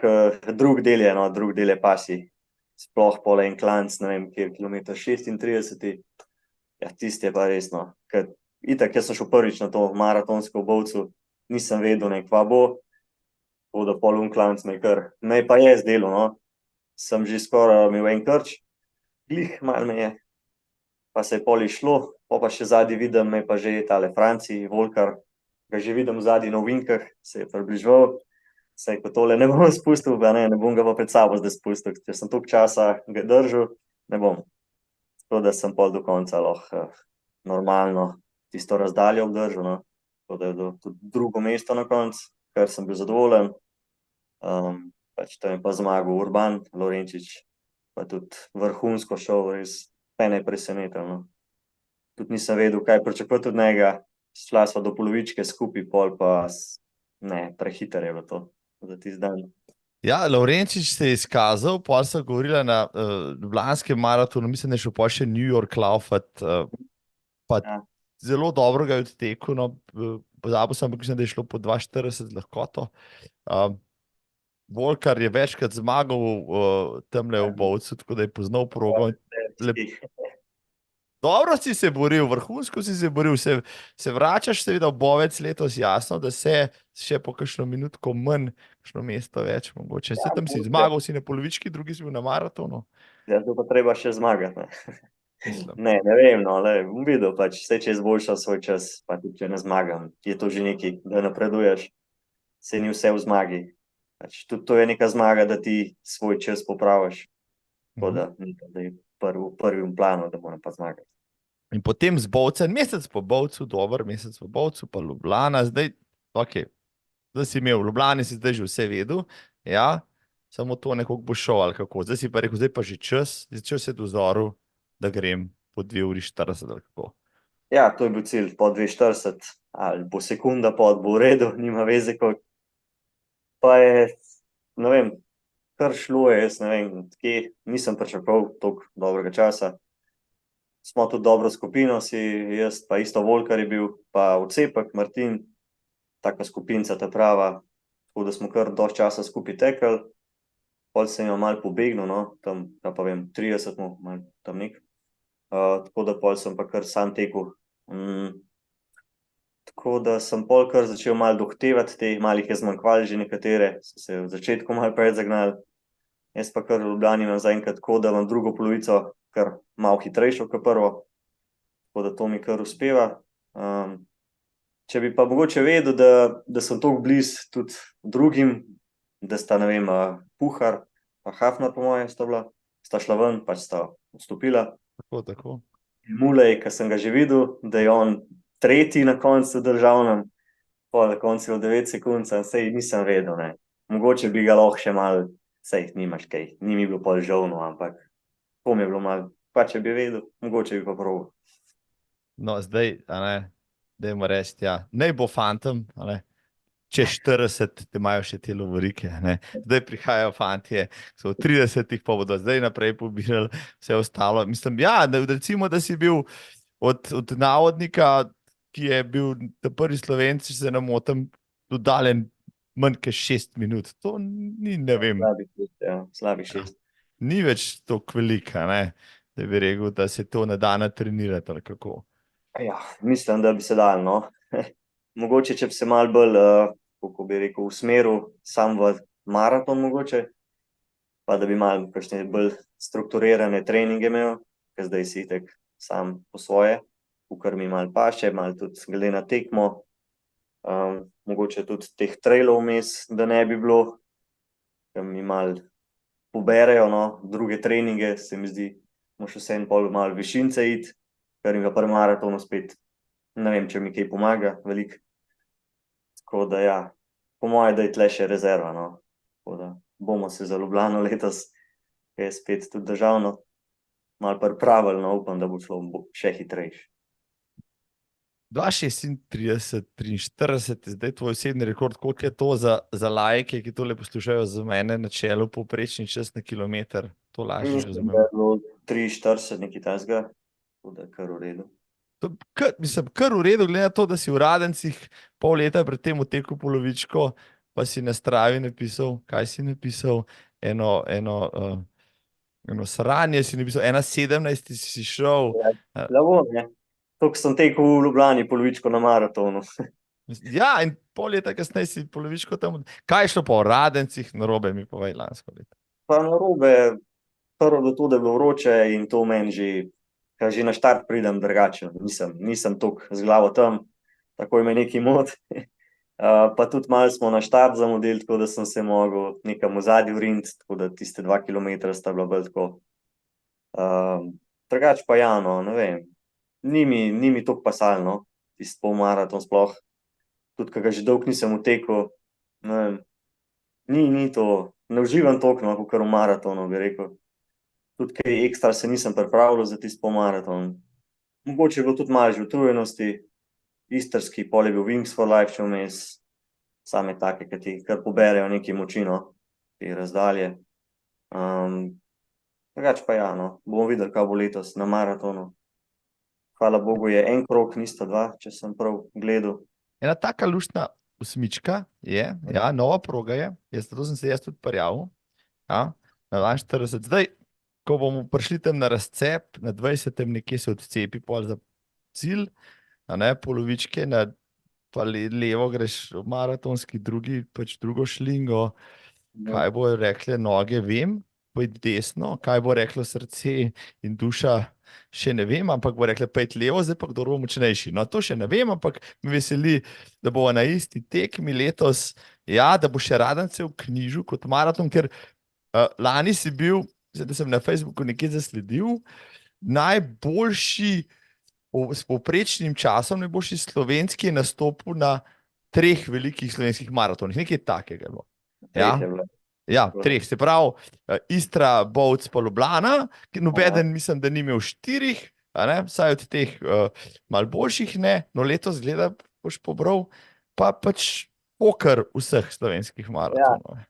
drug del je, no, drug del je pasji. Sploh pole en klanc, ne vem, kjer kilometer 36. Ja, tisti je pa res, no. Ker itak, jaz sem šel prvič na to maratonsko v Bovcu, nisem vedel, ne, kva bo. Tako da pol klanc me pa je zdelo, no. Sem že skoraj imel en krč, glih malo me je, pa se je pol išlo, pa še zadnji vidim, me pa že tale Franci, Volkar, ga že vidim zadnji na ovinkah, se je približval. Saj, ko tole ne bom spustil, ne bom ga pa pred sabo zdaj spustil, če sem toliko časa ga držal, ne bom. Tako da sem pol do konca lahko normalno tisto razdaljo obdržal, no. Tako da je bilo tudi drugo mesto na koncu, kar sem bil zadovoljen. Pač tam je pa zmagal Urban, Lorenčič, pa tudi vrhunsko šel, res mene je presenetil, no. Tudi nisem vedel, kaj pričakovati od njega, šla sva do polovičke skupaj, pol pa ne, prehiter je bilo to za tisti dan. Ja, Lorenčič se je izkazal, pol so govorila na ljubljanskem maratonu, mislim, da je šel pol še New York laufat, pa Ja. zelo dobro ga je odtekel, no, pozabil sem, ampak mislim, da je šlo po 2:40 z lahkoto. Volkar je večkrat zmagal tamle v Bovcu, tako da je poznal progo. Dobro si se boril, vrhunsko si se boril, se vračaš seveda v Bovec letos, jasno, da se še po kakšno minutko manj, kakšno mesto več mogoče. Se tam si zmagal, si na polovički, drugi si bil na maratonu. Ja, to pa treba še zmagati. Mislim. Ne vem, no, bom videl, pač vse, če izboljšal svoj čas, pa tudi, če ne zmagam, je to že nekaj, da napreduješ, se ni vse v zmagi. Pač tudi to je neka zmaga, da ti svoj čas popraviš, tako da je v prvem planu, da moram pa zmagati. In potem z Bovca, mesec po Bovcu, dober mesec po Bovcu, pa Ljubljana, zdaj, ok, zdaj si imel, v Ljubljani si zdaj že vse vedel, ja, samo to nekoliko bo šel ali kako. Zdaj si pa rekel, zdaj pa že čas je dozoril, da grem po 2 uri 40 ali kako. Ja, to je bil cilj, po 2:40 ali bo sekunda pod, bo v redu, nima veze, koliko. Pa je, ne vem, kar šlo je, jaz ne vem, kje, nisem pričakoval toliko dobrega časa. Smo tudi dobro skupino, si jaz, pa isto Volkar je bil, pa Odcepek, Martin, taka skupinca ta prava, tako da smo kar dosti časa skupaj tekli. Pol sem jo malo pobegnil, no, tam, ja pa vem, 30, malo tam nek. Tako da pol sem pa kar sam tekel. Tako da sem pol kar začel malo dohtevati, te malih je zmanjkvali že nekatere, so se v začetku malo preveč zagnali. Jaz pa kar v Ljubljani imam zaenkrat tako, da imam drugo polovico kar malo hitrejšo kot prvo, tako da to mi kar uspeva. Če bi pa mogoče vedel, da sem toliko blizu tudi drugim, da sta, ne vem, Puhar pa Hafnar po moje sta šla ven, pač sta odstopila. Tako. Mulej, ki sem ga že videl, da je on tretji na koncu državnem, pa na koncu 9 sekund, sej nisem vedel, ne. Mogoče bi ga lahko še malo, sej nimaš kaj, ni mi bilo pol žal, no, ampak to mi je bilo malo, pa če bi vedel, mogoče bi pa probal. No, zdaj, dajmo reči, ja, naj bo fantom, čez 40, te imajo še te lovorike, zdaj prihajajo fantje, so v 30-ih, pa bodo zdaj naprej pobirali vse ostalo. Mislim, ja, recimo, da si bil od navodnika, ki je bil ta prvi Slovenci, če se ne motim, dodaljen manj kot 6 minut. To ni, ne vem. Slabih 6. Ni več toliko velika, da bi rekel, da se to ne da natrenirati ali kako. Ja, mislim, da bi se dal, no. Mogoče, če bi se malo bolj, kako bi rekel, usmeril sam v maraton mogoče, pa da bi malo kakšne bolj strukturirane treninge imel, ker zdaj si itak sam po svoje, kakor mi malo paše, malo tudi glede na tekmo. Mogoče tudi teh trailov vmes, da ne bi bilo, ker mi malo poberejo, no, druge treninge, se mi zdi, moš vseeno pol malo višince iti, ker mi ga pri maratonu spet, ne vem, če mi kaj pomaga veliko. Tako da ja, po moje, da je tle še rezerva, no. Tako da bomo se za Ljubljano letos, ki je spet tudi državno, malo pripravili, no, upam, da bo šlo še hitrejše. 2:36, 43 je zdaj tvoj osebni rekord. Koliko je to za laike, ki tole poslušajo z mene na čelu, povprečni čas na kilometer? To lažje razumem. Mislim, da je bilo 3:40 nekaj takega, tako da je kar v redu. Mislim, kar v redu, glede na to, da si v Radencih pol leta pred tem utekel polovičko, pa si na Stravi napisal, kaj si napisal? Eno sranje si napisal, 1:17 si šel. Slabo, ne. Toliko sem tekel v Ljubljani polovičko na maratonu. Ja, in pol leta kasneje si polovičko tam. Kaj je šlo po Radencih narobe, mi povej lansko leto? Pa narobe, prvo do to, da je bilo vroče in to meni že na štart pridem drugače. Nisem toliko z glavo tam, takoj me nekaj moti. Pa tudi malo smo na štart zamudili, tako da sem se mogel nekam v zadju riniti, tako da tiste 2 kilometra sta bila bolj tako. Drugače pa ja, no, ne vem. Ni mi toliko pasalno, tisti polmaraton sploh. Tudi, ko ga že dolgo nisem utekel, ne vem, ni to, ne uživam toliko, no, kakor v maratonu, bi rekel. Tudi kaj ekstra se nisem pripravljal za tisti polmaraton. Mogoče je bilo tudi malo že utrujenosti, istrski, pol je bil Wings for Life še vmes, same take, ki ti kar poberejo nekaj moči, no, te razdalje. Drugače pa ja, no, bomo videli, kaj bo letos na maratonu. Hvala Bogu je en krog, nista dva, če sem prav gledal. Ena taka luštna osmička je, ja, nova proga je, to sem se jaz tudi prijavil, ja, na 42. Zdaj, ko bomo prišli tam na razcep, na 20. nekje se odcepi pol za cilj, a ne, polovičke, pa levo greš v maratonski, drugo šlingo, kaj bojo rekle noge, vem, pojdi desno, kaj bo reklo srce in duša, še ne vem, ampak bo rekla, pojdi levo, zdaj pa kdo bo močnejši. No, to še ne vem, ampak me veseli, da bo na isti tekmi letos, ja, da bo še Radencev knjižil kot maraton, ker lani si bil, zdaj, da sem na Facebooku nekje zasledil, najboljši s povprečnim časom, najboljši slovenski je nastopil na 3 velikih slovenskih maratonih, nekaj takega bilo. Ja? Ja, 3, se pravi, Istra, Bovc pa Ljubljana, nobeden mislim, da ni imel 4, a ne, vsaj od teh malo boljših ne, no letos gleda, boš pobral, pa pač poker vseh slovenskih maratonov. Ja.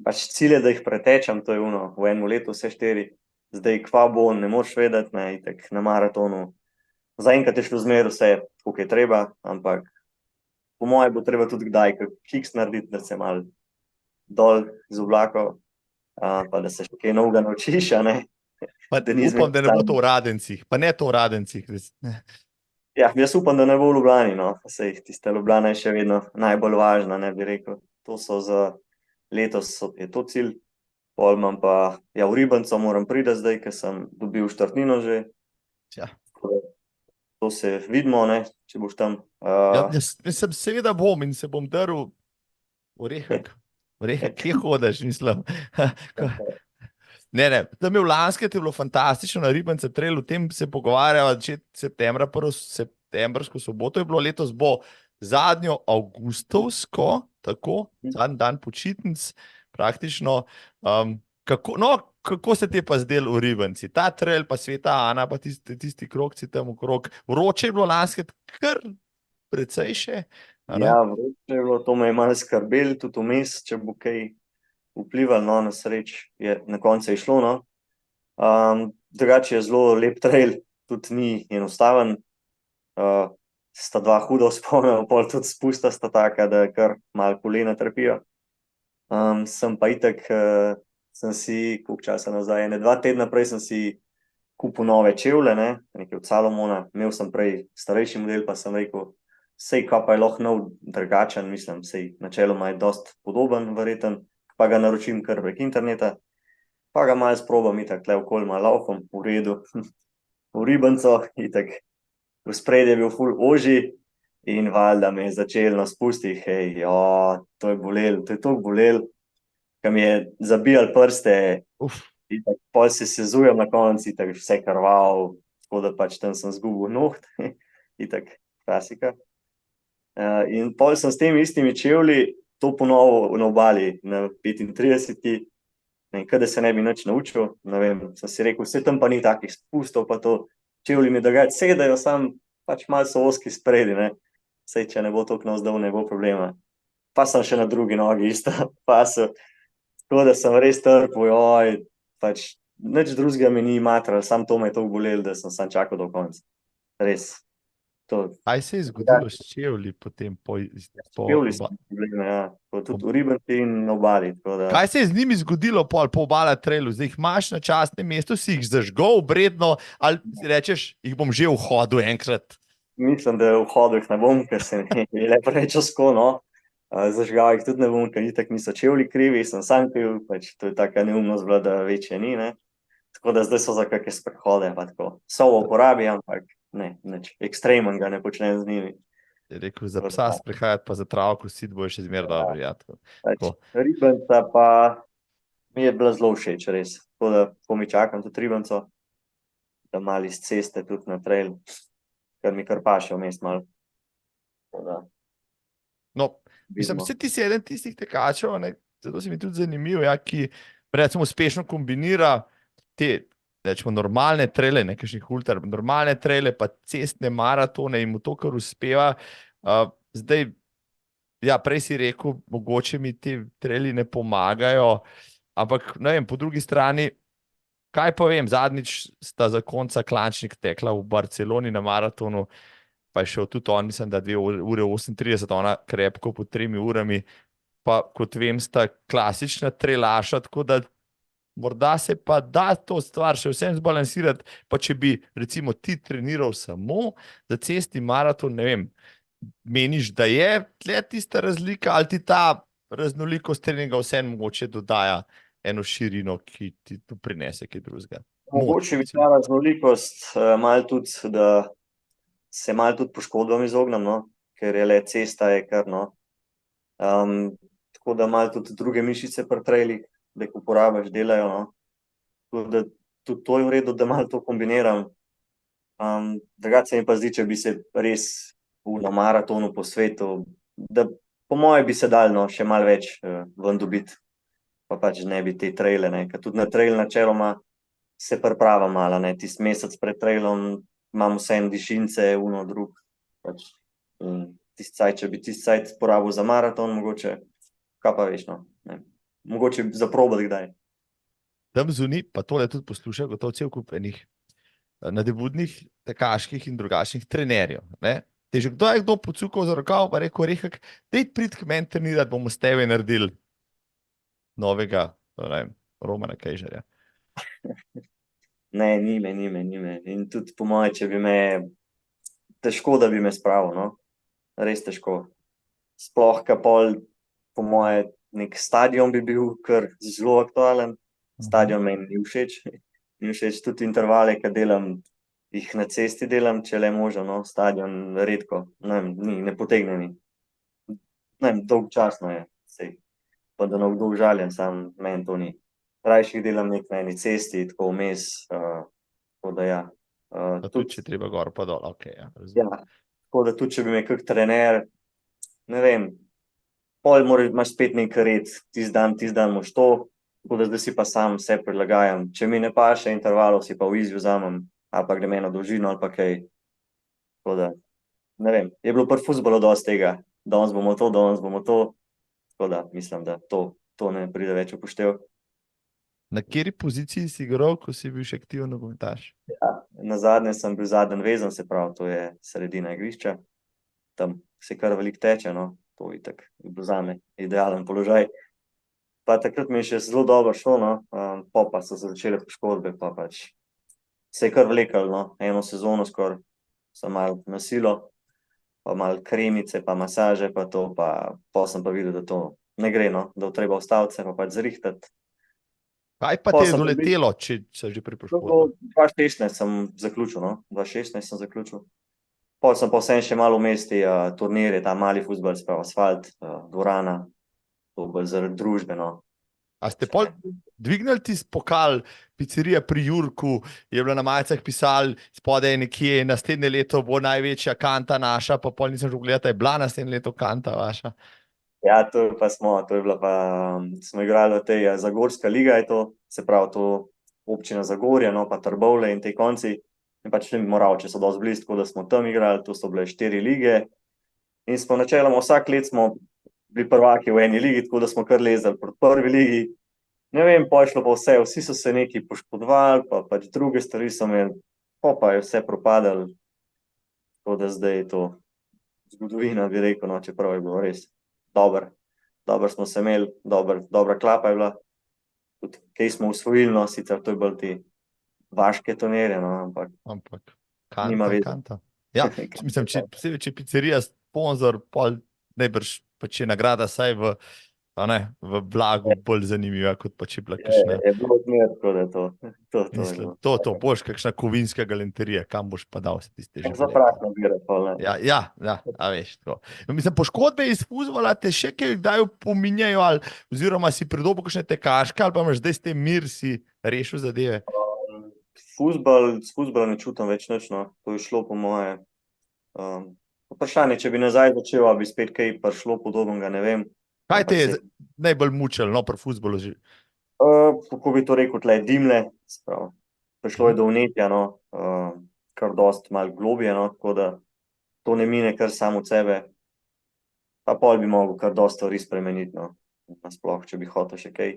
Pač cilj je, da jih pretečem, to je v enem letu vse 4, zdaj kva bo, ne moš vedeti, ne, itak na maratonu. Zaenkrat je šlo zmer vse, koliko je treba, ampak po moje bo treba tudi kdaj kiks narediti, da se malo dol z oblakov, pa da se še kaj novega naučiš, a ne. Pa upam, da ne bo to v Radencih, pa ne to v Radencih. Ja, jaz upam, da ne bo v Ljubljani, no. Sej, tista Ljubljana je še vedno najbolj važna, ne bi rekel. To so za letos je to cilj, pol imam pa, ja, v Ribanco moram priti zdaj, ker sem dobil štartnino že. Ja. To se vidimo, ne, če boš tam. Ja, sem seveda bom in se bom drl orehek, kje hodeš, mislim. Ne, tam je v Lansket je bilo fantastično na Ribancem trailu, o tem se pogovarjava septembra, prvo septembrsko soboto je bilo, letos bo zadnjo avgustovsko, tako, zadnji dan počitnic, praktično. Kako se ti je pa zdel v Ribanci? Ta trail pa Sveta Ana, pa tisti krogci tam okrog. Vroče je bilo Lansket kar precej še? Ja, vroče je bilo, to me je malo skrbelo, tudi vmes, če bo kaj vplival, no, na sreč je na koncu je šlo, no. Drugače je zelo lep trail, tudi ni enostaven, sta 2 hudo spomnila, pol tudi spusta sta taka, da kar malo kolena trpijo. Sem pa itak, sem si, koliko časa nazaj, 2 tedna prej sem si kupil nove čevlje, ne, nekaj od Salomona, imel sem prej starejši model, pa sem rekel, sej kaj pa je lahko nov drugačen, mislim, sej načeloma je dosti podoben, verjeten, pa ga naročim kar prek interneta, pa ga malo sprobam, itak tle okoli malo laufam, v redu, v Ribanco, itak v spredje je bil ful ožji in valjda me je začelo spustiti, hej, to je bolel, to je toliko bolel, ka mi je zabijal prste, itak pol se sezujem na konci, itak vse krval, tako da pač tam sem zgubil noht, itak klasika. In pol sem s temi istimi čevlji to ponovil na obali, na 35, kada se ne bi nič naučil, ne vem, sem si rekel, vse tam pa ni takih spustov, pa to čevlji mi drugače sedajo, sam pač malo so ozki spredi, ne, sej, če ne bo toliko navzdol, ne bo problema. Pa sem še na drugi nogi isto pasil, tako da sem res trpel, pač nič drugega mi ni matral, sam to me je toliko bolelo, da sem sam čakal do konca. Res. Kaj se je zgodilo s čevlji potem? Čevlji so probleme, ja. Tudi v Ribanci in na obali. Kaj se je z njimi zgodilo po obala trailu? Zdaj jih imaš na častnem mestu, si jih zažgal obredno, ali rečeš, jih bom že v hodu enkrat? Mislim, da v hodu jih ne bom, ker se mi lepo reče sko, no. Zažgal jih tudi ne bom, ker itak niso čevlji krivi, sem sam kriv, pač to je taka neumnost bila, da večje ni, ne. Tako da zdaj so za kakšne sprehode, pa tako. So v uporabi, ampak ne, nič ekstremenega ne počnem z njimi. Je rekel, za psa sprehajati, pa za travo kositi bo še zmer dobro, ja. Ribanca pa mi je bila zelo všeč, res. Tako da, ko mi čakam tudi Ribanco, da malo iz ceste tudi na trail, ker mi kar paše vmes malo. No, mislim, ti si eden tistih tekačev, ne, zato si mi tudi zanimiv, ja, ki recimo uspešno kombinira te, rečemo, normalne traile, ne kakšnih ultra, normalne traile, pa cestne maratone in mu to kar uspeva. Zdaj, ja, prej si rekel, mogoče mi ti traili ne pomagajo, ampak, ne vem, po drugi strani, kaj pa vem, zadnjič sta za konca Klančnik tekla v Barceloni na maratonu, pa je šel tudi on, mislim, da 2 ure 38, ona krepko pod 3 urami, pa kot vem, sta klasična trelaša, tako da morda se pa da to stvar še vsem zbalansirati, pa če bi recimo ti treniral samo za cestni maraton, ne vem, meniš, da je tle tista razlika ali ti ta raznolikost treninga vseeno mogoče dodaja eno širino, ki ti tu prinese kaj drugega? Mogoče bi ta raznolikost malo tudi, da se malo tudi poškodbam izognem, no? Ker je le cesta je kar, no. Tako da malo tudi druge mišice pri trailih, da jih uporabiš, delajo, no. Tako da tudi to je v redu, da malo to kombiniram. Drugače se mi pa zdi, če bi se res na maratonu po svetu, da po moje bi se dal, no, še malo več ven dobiti, pa pač ne bi te traile, ne, ker tudi na trail načeloma se priprava malo, ne, tisti mesec pred trailom imam vseeno dišince, uno, drug, pač, če bi tisti cajt porabil za maraton, mogoče, kaj pa veš, no, ne, mogoče zaprobati kdaj. Tam zunaj, pa tole tudi poslušajo, gotovo cel kup enih nadebudnih, tekaških in drugačnih trenerjev, ne. Te že kdo je pocukal za rokav, pa rekel, Rehek, dej pridi k meni trenirati, bomo s tebe naredili novega, ne vem, Romana Kejžarja. Ne, ni me. In tudi po moje, če bi me, težko, da bi me spravil, no. Res težko. Sploh, ka pol, po moje, nek stadion bi bil kar zelo aktualen. Stadion meni ni všeč. Ni všeč tudi intervale, ki delam, jih na cesti delam, če le možno, no. Stadion redko. Ne vem, ne potegne mi. Ne vem, dolgčasno je, sej. Pa da ne kdo užaljen, sam meni to ni. Rajši delam nek na eni cesti, tako vmes, tako da ja. Pa tudi, če treba gor pa dol, okej, ja. Ja, tako da tudi, če bi me kak trener, ne vem, pol imaš spet nek red, tisti dan moš to, tako da zdaj si pa sam vse prilagajam. Če mi ne paše intervalov, si pa v easy vzamem, ali pa grem eno dolžino, ali pa kaj. Tako da, ne vem, je bilo pri fuzbalu dosti tega, danes bomo to, tako da mislim, da to ne pride več upoštev. Na kateri poziciji si igral, ko si bil še aktiven nogometaš? Ja, nazadnje sem bil zadnji vezan, se pravi, to je sredina igrišča. Tam se kar veliko teče, no, to itak je bil zame idealen položaj. Pa takrat mi je še zelo dobro šlo, no, pa so se začele poškodbe, pa pač se je kar vleklo, no, eno sezono skoraj sem malo na silo, pa malo kremice, pa masaže, pa to, pa sem pa videl, da to ne gre, no, da treba ustaviti se, pa pač zrihtati. Kaj pa te je doletelo, če se že pri poškodbah? 2016 sem zaključil, no, 2016 sem zaključil. Pol sem pa vsem še malo vmes te turnirje, ta mali fuzbal, sprav asfalt, dvorana, to bolj zaradi družbe, no. A ste pol dvignili tisti pokal, pizzerija pri Jurku, je bila na majicah pisal, spodaj nekje, naslednje leto bo največja kanta naša, pa pol nisem že gledal, je bila naslednje leto kanta vaša. Ja, to je bila pa, smo igrali v tej Zagorska liga, je to, se pravi to občina Zagorje, no, pa Trbovlje in te konci. In pač Moravče so dosti blizu, tako da smo tam igrali, to so bile 4 lige. In smo načeloma vsak let smo bili prvaki v eni ligi, tako da smo kar lezali proti prvi ligi. Ne vem, pa je šlo pa vse, vsi so se neki poškodovali, pa pač druge stvari so imeli, pa je vse propadalo. Tako da zdaj je to zgodovina, bi rekel, no, čeprav je bilo res dobro smo se imeli, dobra klapa je bila. Tudi kaj smo usvojili, no, sicer to je bolj ti vaške turnirje, no, ampak nima veze. Kanta. Ja, mislim, če pizzerija sponzor, pol najbrž pač je nagrada saj v blagu bolj zanimiva, kot pa če bila kakšna. Je bilo odmer, tako da to boš kakšna kovinska galanterija, kam boš pa dal se tiste že. Za prah nabira, pol ne. Ja, a veš, tako. Mislim, poškodbe iz fuzbala te še kaj kdaj pominjajo, oziroma si pridobil kakšne tekaške, ali pa imaš zdaj s tem mir, si rešil zadeve? S fuzbalom ne čutim več nič, no. To je šlo po moje. Vprašanje, če bi nazaj začel, ali bi spet kaj prišlo podobnega, ne vem. Kaj te je najbolj mučilo, no, pri fuzbalu že? Kako bi to rekel, tle dimle, spravo. Prišlo je do vnetja, no, kar dosti malo globje, no, tako da to ne mine kar samo od sebe. Pa pol bi mogel kar dosti stvari spremeniti, no, nasploh, če bi hotel še kaj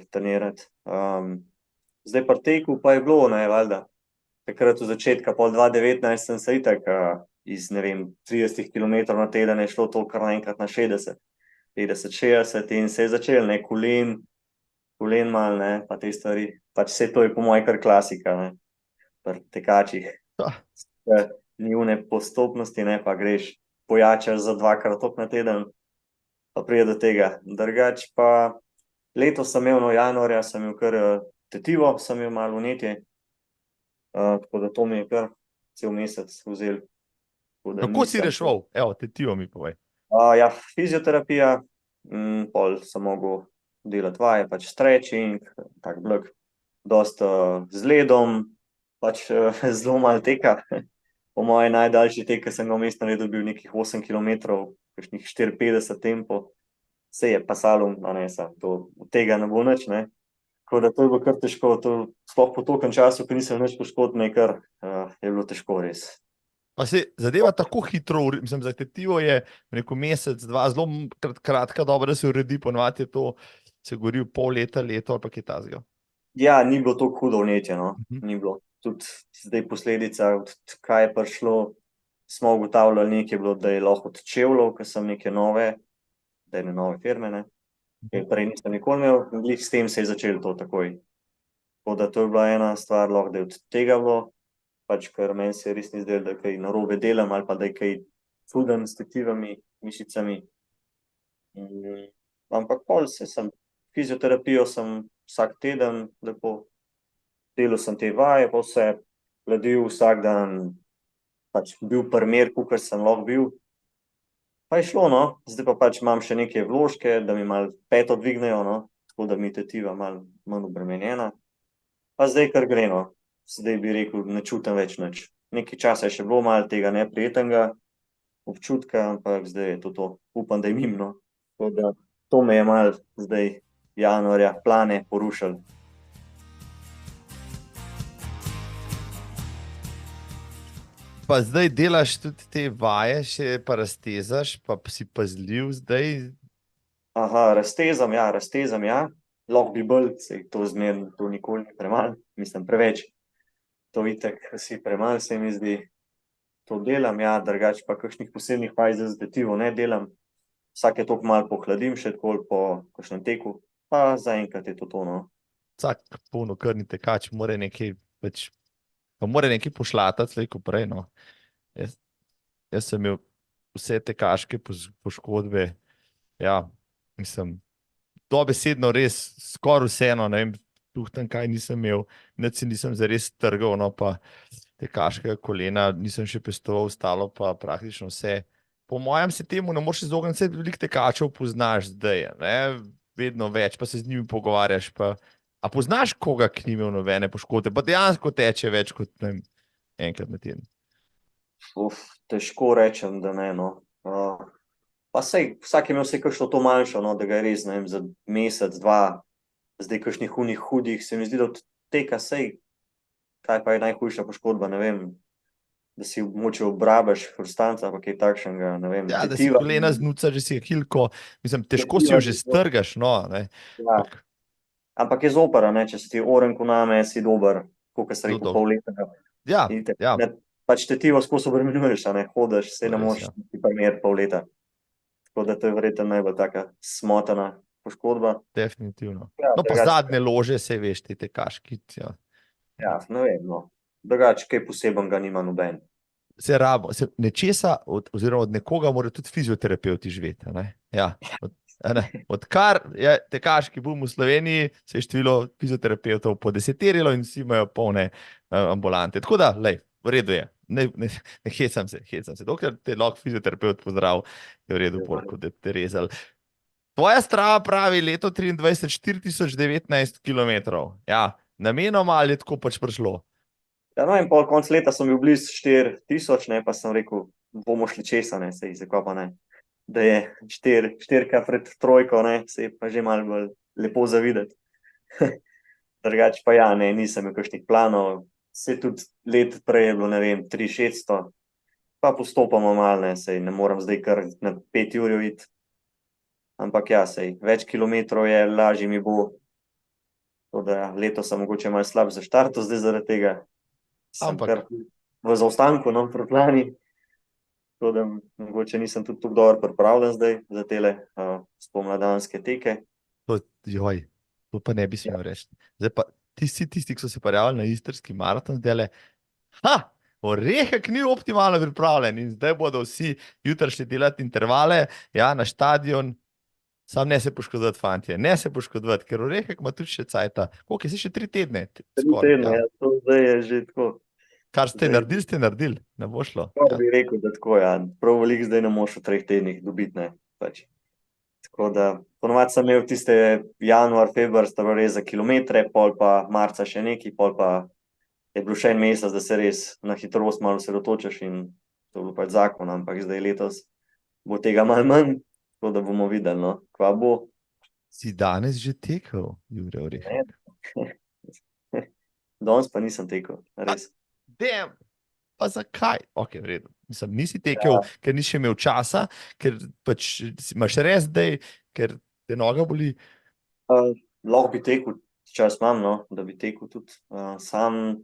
trenirati. Zdaj pri teku pa je bilo, ne, valjda. takrat v začetka, pol 2019 sem se itak iz, ne vem, 30 km na teden je šlo to kar naenkrat na 60, 50, 60 in se je začel, ne, kolen mal, ne, pa te stvari. Pač vse to je po mojem kar klasika, ne, pri tekačih. Ah. Ni une postopnosti, ne, pa greš, pojačaš za 2-krat toliko na teden, pa prije do tega. Drugač pa letos sem imel, no, januarja sem imel kar tetivo, sem imel malo vnetje, tako da to mi je kar cel mesec vzel. Kako si reševal? Evo, tetivo mi povej. Ja, fizioterapija, pol sem mogel delati vaje, pač stretching, tak blag, dosta z ledom, pač zelo malo teka. Po moje najdaljši tek, ki sem ga vmes naredil, bil nekih 8 km, kakšnih 54 tempov. Se je pasalo, od tega ne bo nič, ne. Tako da to je bilo kar težko, sploh po tolkem času, ko nisem nič poškodb, kar je bilo težko res. Pa se zadeva tako hitro, mislim, za tetivo je rekel mesec, dva, zelo kratka doba, da se uredi, ponovadi je to, se govori pol leta, leto ali pa kaj takega. Ja, ni bilo tako hudo vnetje, no, ni bilo. Tudi zdaj posledica, od kaj je prišlo, smo ugotavljali nekaj bilo, da je lahko od čevljev, ker sem neke nove, da je nove firme, ne. Prej nisem nikoli imel, glih s tem se je začelo to takoj. Tako da to je bila ena stvar, lahko da je od tega bilo, pač ker meni se res ni zdelo, da kaj narobe delam ali pa da je kaj čudem s tetivami, mišicami. Ampak pol fizioterapijo sem vsak teden lepo, delal sem te vaje, pa vse, hladil vsak dan, pač bil primer, kakor sem lahko bil. Pa je šlo, no, zdaj pa pač imam še neke vložke, da mi malo peto dvignejo, no, tako da mi tetiva malo manj obremenjena. Pa zdaj kar gre, no, zdaj bi rekel, ne čutim več nič. Nekaj časa je še bilo malo tega neprijetnega občutka, ampak zdaj je to. Upam, da je mimo, no. Tako da to me je malo zdaj januarja plane porušilo. Pa zdaj delaš tudi te vaje, še pa raztezaš, pa si pazljiv zdaj? Raztezam, ja. Lahko bi bolj, saj to zmerno, to nikoli ni premalo, mislim preveč. To itak si premalo, se mi zdi. To delam, ja, drugače pa kakšnih posebnih vaj za tetivo ne delam. Vsake toliko malo pohladim še tako po kakšnem teku, pa zaenkrat je to, no. Vsak polnokrvni tekač mora nekaj pač, pa mora nekaj pošlatati, slej ko prej, no. Jaz sem imel vse tekaške poškodbe, ja, mislim, dobesedno res skoraj vseeno, ne vem, tuhtam kaj nisem imel, nič si nisem zares trgal, no, pa tekaškega kolena nisem še pestoval, ostalo pa praktično vse. Po mojem se temu ne moreš izogniti, vse veliko tekačev poznaš zdaj, ne, vedno več, pa se z njimi pogovarjaš, pa a poznaš koga, ki ni imel nobene poškodbe, pa dejansko teče več kot, ne vem, enkrat na teden? Težko rečem, da ne, no. Pa sej, vsak je imel vse kakšno to manjšo, no, da ga je res, ne vem, za mesec, dva, zdaj kakšnih hudih, se mi zdi, da od teka sej, kaj pa je najhujša poškodba, ne vem, da si mogoče obrabaš hrustanca, pa kaj takšnega, ne vem. Ja, da si kolena znuca, že si hilko, mislim, težko si jo že strgaš, no, ne. Ja. Ampak je zoper, ne, če si ti orenk vname, si dober, koliko se rekel, pol leta. Ja, ja. Pač tetivo skozi obremenjuješ, ne, hodiš, se ne moreš ti primer pol leta. Tako da to je verjetno najbolj taka smotana poškodba. Definitivno. No, pa zadnje lože, se veš, te tekaški, ja. Ja, ne vem, no. Drugače, kaj posebnega nima noben. Nečesa, oziroma od nekoga mora tudi fizioterapevti živeti, ne? Ja, odkar je tekaški boom v Sloveniji, se je število fizioterapevtov podeseterilo in vsi imajo polne ambulante. Tako da, lej, v redu je. Ne hecam se. Dokler te lahko fizioterapeut pozdrav, je v redu, kot da te rezali. Tvoja Strava pravi leto 23, 4019 kilometrov. Ja, namenoma ali je tako pač prišlo? Ja, no, in pol konc leta sem bil blizu 4000, ne, pa sem rekel, bomo šli česa, ne, sej, zakaj pa ne. Da je štirka pred trojko, ne, se je pa že malo bolj lepo za videti. Drugače pa ja, ne, nisem imel kakšnih planov, se tudi let prej je bilo, ne vem, 3600, pa postopamo malo, ne, sej ne moram zdaj kar na 5 ur iti. Ampak ja, sej, več kilometrov je, lažje mi bo. Tako da leto sem mogoče malo slab za štartu zdaj zaradi tega. sem Ampak kar v zaostanku, no, proti lani. Tako da mogoče nisem tudi tako dobro pripravljen zdaj za tele spomladanske teke. joj, to pa ne bi smel reči. Zdaj pa tisti, ki so se prijavili na istrski maraton, zdaj Orehek ni optimalno pripravljen in zdaj bodo vsi jutri šli delati intervale, ja, na stadion. Sam ne se poškodovati, fantje, ne se poškodovati, ker Orehek ima tudi še cajta. Koliko je si še 3 tedne? 3 Skoraj, tedne, ja. ja, to zdaj je že tako. Kar ste Zdaj, naredili, ne bo šlo. Prav Ja. bi rekel, da tako, ja. Prav veliko zdaj ne moš v 3 tednih dobiti, ne. Pač. Tako da, ponovadi sem imel tiste januar, februar, sta bilo res za kilometre, pol pa marca še neki, pol pa je bil še en mesec, da se res na hitrost malo osredotočiš in to je bil pač zakon, ampak zdaj letos bo tega malo manj, tako da bomo videli, no, kva bo. Si danes že tekel, Jure Orehek? Danes pa nisem tekel, res. Damn. Pa zakaj? Ok, v redu. Mislim, nisi tekel, ker nisi še imel časa, ker pač imaš res zdaj, ker te noga boli. Lahko bi tekel, čas imam, no, da bi tekel tudi. Sam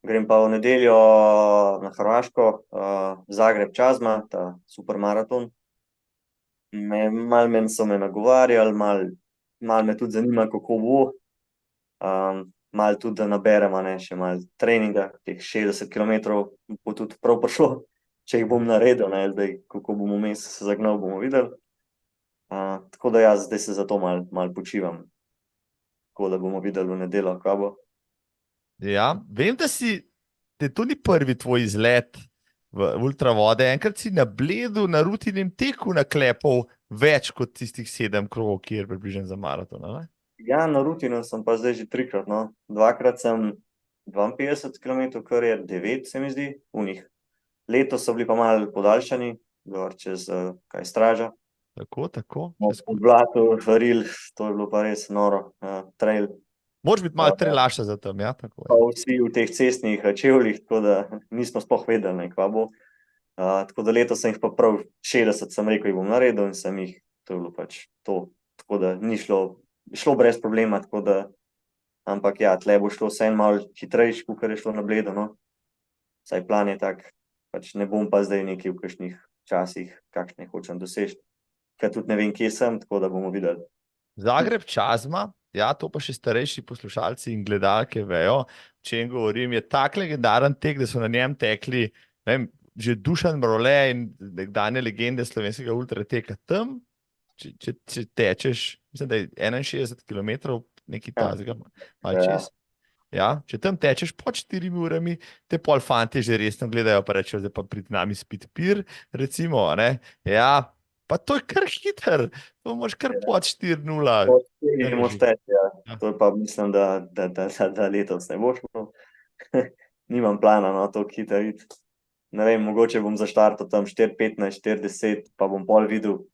grem pa v nedeljo na Hrvaško, Zagreb Čazma, ta supermaraton. Malo so me nagovarjali, malo me tudi zanima, kako bo. Malo tudi, da naberemo, ne, še malo treninga, teh 60 km bo tudi prav prišlo, če jih bom naredil, ne, zdaj, kako bom vmes se zagnal, bomo videli. Tako da jaz zdaj se zato malo počivam, tako da bomo videli v nedeljo, kaj bo. Ja, vem, da to ni prvi tvoj izlet v ultravode. Enkrat si na Bledu, na rutinem teku naklepal več kot tistih 7 krogov, ki je približen za maraton, ne? Ja, na rutinu sem pa zdaj že 3-krat, no. 2-krat sem 52 km, kar je 9, se mi zdi, v njih. Letos so bili pa malo podaljšani, gor čez kaj Straža. Tako. V blatu, Ril, to je bilo pa res noro, trail. Moraš biti malo trelaša za tam, ja, tako je. Pa vsi v teh cestnih čevljih, tako da nismo sploh vedeli, ne, kva bo. Tako da letos sem jih pa prav 60, sem rekel, jih bom naredil in sem jih, to je bilo pač to. Tako da ni šlo brez problema, tako da, ampak ja, tle bo šlo vse malo hitrejš, kakor je šlo na Bledu, no. Saj plan je tak, pač ne bom pa zdaj nekaj v kakšnih časih, kakšne hočem doseči. Ker tudi ne vem, kje sem, tako da bomo videli. Zagreb Čazma, ja, to pa še starejši poslušalci in gledalke vejo, o čem govorim, je tak legendaren tek, da so na njem tekli, ne vem, že Dušan Mrole in nekdanje legende slovenskega ultrateka. Tam, če tečeš, mislim, da je 61 km, nekaj tazga, malo čez. Ja, če tam tečeš pod 4 urami, te pol fantje že resno gledajo, pa rečejo, zdaj pa prid nami spit pir, recimo, ne. Ja, pa to je kar hiter, to moraš kar pod 4:0. Ne moš teči, ja. To je pa mislim, da letos ne bo šlo. Nimam plana, no, toliko hitro iti. Ne vem, mogoče bom zaštartal tam 4:15, 4:10, pa bom pol videl,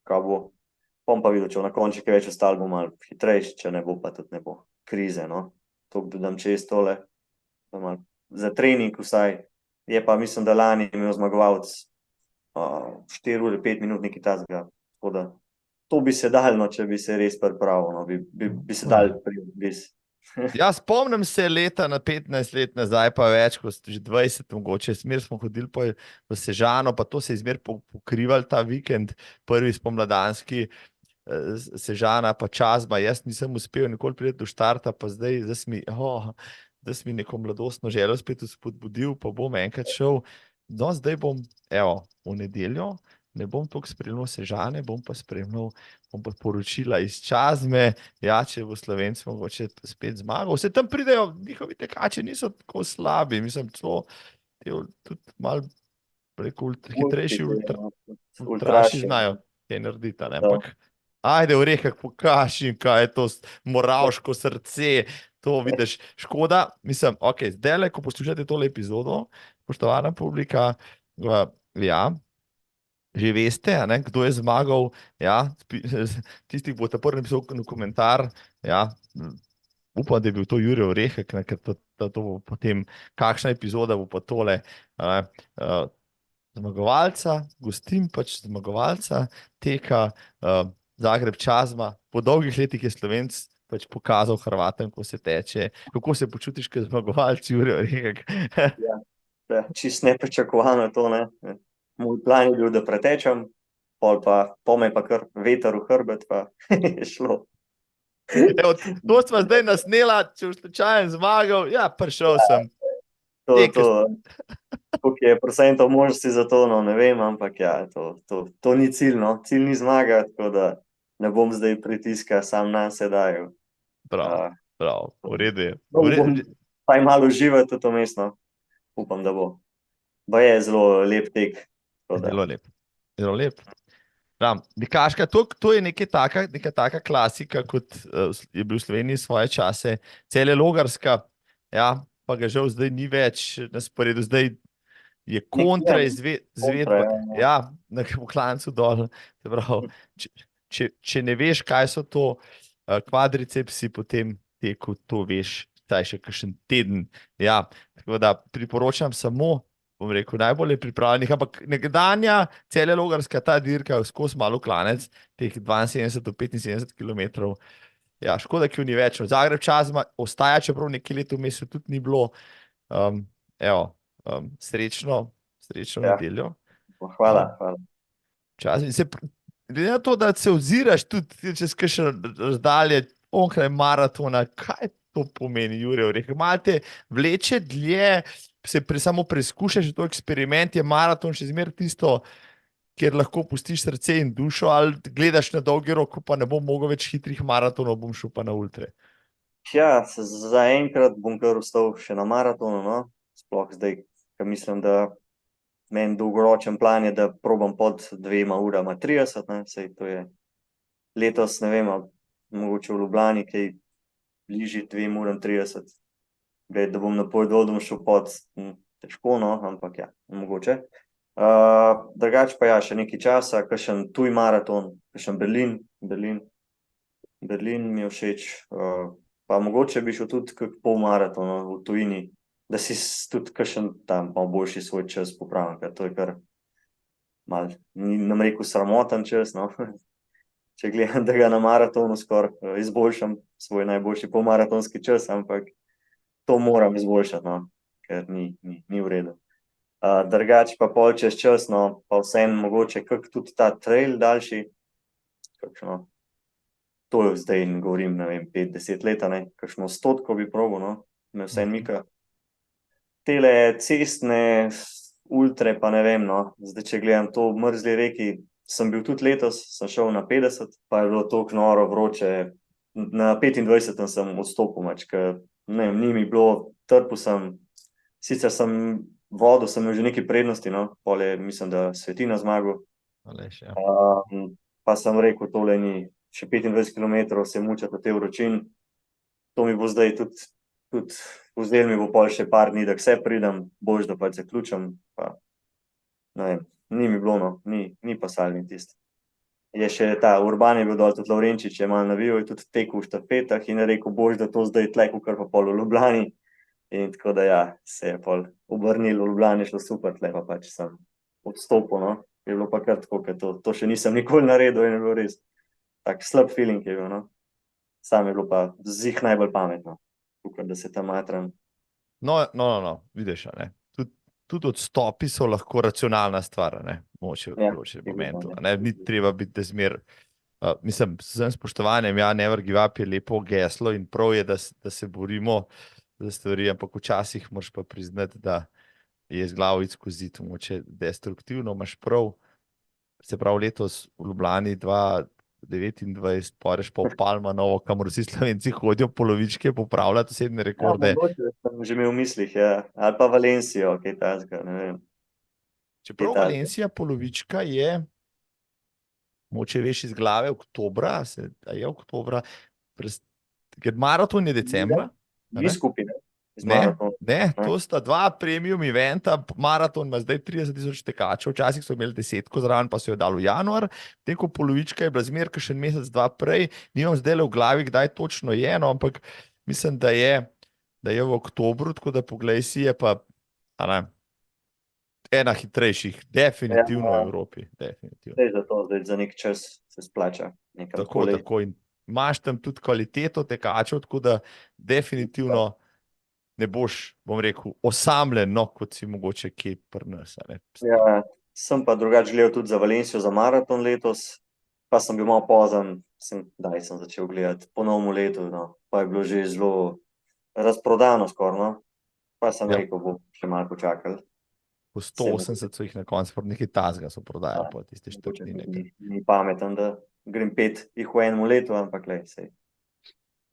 kaj bo. Bom pa videl, če bo na konček več ostalo, bo malo hitrejši, če ne bo, pa tudi ne bo krize, no. Toliko dodam čez tole. Za trening vsaj. Je pa, mislim, da lani imel zmagovalec 4 ure, 5 minut nekaj tazga. Tako da to bi se dal, no, če bi se res pripravil, no, bi se dal res. Ja, spomnim se leta na 15 let nazaj, pa več, ko že 20, mogoče, smer smo hodili v Sežano, pa to se je zmer pokrival ta vikend, prvi spomladanski, Sežana pa Čazma. Jaz nisem uspel nikoli priti do štarta, pa zdaj mi neko mladostno željo spet spodbudil, pa bom enkrat šel. No, zdaj bom, evo, v nedeljo, ne bom toliko spremljal Sežane, bom pa poročila iz Čazme, ja, če bo Slovenc mogoče spet zmagal. Vse tam pridejo, njihovi tekači niso tako slabi, mislim, celo tudi malo preko hitrejši ultraši znajo kaj narediti, ne, ampak ajde, Orehek, pokaži, kaj je to moravško srce, to vidiš, škoda, mislim, ok, zdajle, ko poslušate tole epizodo, spoštovana publika, ja, že veste, ne, kdo je zmagal, ja, tisti, ki bo ta prvi napisal komentar, ja, upam, da je bil to Jure Orehek, ne, ker to bo potem, kakšna epizoda bo pa tole, zmagovalca, gostim pač zmagovalca teka, Zagreb Čazma, po dolgih letih je Slovenc pač pokazal Hrvatom, ko se teče. Kako se počutiš, kot zmagovalec, Jure Orehek? Ja, čist nepričakovano to, ne. Moj plan je bil, da pretečem, pol me je pa kar veter v hrbet, pa je šlo. Evo, to sva zdaj nasnela, če v slučajem zmagal, ja, prišel sem. Koliko je procentov možnosti za to, no, ne vem, ampak ja, to ni cilj, no. Cilj ni zmaga, tako da ne bom zdaj pritiska sam na sedaj. Prav, v redu je. Bom pa malo uživati tudi vmes, no. Upam, da bo. Ba je zelo lep tek. Zelo lep. Dikaška, to je neka taka klasika, kot je bil v Sloveniji svoje čase. Celje Logarska, ja, pa ga žal zdaj ni več na sporedu. Zdaj je kontra izvedba. Ja, na Klancu dol. Če ne veš, kaj so to kvadricepsi, potem teku to veš, taj še kakšen teden. Ja, tako da priporočam samo, bom rekel, najbolje pripravljenih, ampak nekdanja Celje Logarska, ta dirka skozi malo Klanec, teh 72 do 75 kilometrov. Ja, škoda, ki jo ni več. Zagreb časoma ostaja, čeprav nekaj let v mesecu tudi ni bilo. Srečno nedeljo. Hvala. Glede na to, da se oziraš tudi čez kakšne razdalje onkraj maratona, kaj to pomeni, Jure Orehek? Malo te vleče dlje, se samo preizkušaš, to eksperiment, je maraton še zmeraj tisto, kjer lahko pustiš srce in dušo, ali gledaš na dolgi rok, pa ne bom mogel več hitrih maratonov, bom šel pa na ultre. Ja, zaenkrat bom kar ostal še na maratonu, no. Sploh zdaj, ker mislim, da meni dolgoročen plan je, da probam pod 2:30, ne. Sej to je letos, ne vem, mogoče v Ljubljani, kaj bližje 2:30. Glej, da bom na Pojdovdom šel pod, težko, no, ampak ja, mogoče. Drugače pa ja, še nekaj časa, kakšen tuj maraton, kakšen Berlin mi je všeč, pa mogoče bi šel tudi kak polmaraton v tujini, da si tudi kakšen tam malo boljši svoj čas popravim, ker to je kar malo, ne bom rekel sramoten čas, no. Če gledam, da ga na maratonu skoraj izboljšam svoj najboljši polmaratonski čas, ampak to moram izboljšati, no, ker ni v redu. Drugače pa pol čez čas, no, pa vseeno mogoče kak tudi ta trail daljši, kakšno, to je zdaj govorim, ne vem, 5-10 let, ne, kakšno 100 bi probal, no, me vseeno mika. Tele cestne ultre pa ne vem, no, zdaj če gledam to v Mrzli reki, sem bil tudi letos, sem šel na 50, pa je bilo toliko noro vroče, na 25 sem odstopil, ker ne vem, ni mi bilo, trpel sem, sicer vodil sem že nekaj prednosti, no, pol je, mislim, da Svetina zmagal. Pa sem rekel, tole ni, še 25 kilometrov se mučati v tej vročini, to mi bo zdaj tudi vzelo mi bo pol še par dni, da k sebi pridem, boljše, da pač zaključim, pa ne vem, ni mi bilo, no, ni pa salmi tisto. Je še ta Urban je bil dol, tudi Lovrenčič je malo navijal, je tudi tekel v štafetah in je rekel, boljše, da to zdaj tle, kakor pa pol v Ljubljani. In tako da ja, se je pol obrnil v Ljubljani, šlo super, tle pa pač sem odstopil, no. Je bilo pa kar tako, ker to še nisem nikoli naredil in je bilo res tak slab feeling je bil, no. Sam je bilo pa zih najbolj pametno, kakor da se tam matram. No, vidiš, ne. Tudi odstopi so lahko racionalna stvar, ne, moče v določenem momentu, ne, ni treba biti zmer, mislim, z vsem spoštovanjem, ja, never give up je lepo geslo in prav je, da se borimo za stvari, ampak včasih moraš pa priznati, da je z glavo iti skozi zid, moče destruktivno, imaš prav, se pravi letos v Ljubljani 2029, poreš pa v Palma Novo, kamor vsi Slovenci hodijo polovičke popravljati osebne rekorde. Ja, mogoče sem že imel v mislih, ja, ali pa Valencijo, kaj takega, ne vem. Čeprav Valencija polovička je, moče veš iz glave, oktobra, je oktobra, ker maraton je decembra. Dve skupine. Ne, to sta dva premium eventa, maraton ima zdaj 30,000 tekačev, včasih so imeli 10, zraven pa so jo dali v januar, potem ko polovička je bila zmer kakšen mesec, dva prej, nimam zdaj v glavi, kdaj točno je, no, ampak mislim, da je v oktobru, tako da poglej si, je pa ena hitrejših, definitivno v Evropi, definitivno. Zdaj za to, zdaj za nek čas se splača. Tako in imaš tam tudi kvaliteto tekačev, tako da definitivno ne boš, bom rekel, osamljen, no, kot si mogoče kje pri nas. Ja, sem pa drugače želel tudi za Valencijo za maraton letos, pa sem bil malo pozen, sem začel gledati po novem letu, no, pa je bilo že zelo razprodano skoraj, no. Pa sem rekel, bom še malo počakal. Po 180 so jih na koncu, nekaj tazga so prodajali, po tiste 4 Mogoče dni. ni pameten, da grem 5 jih v enem letu, ampak sej,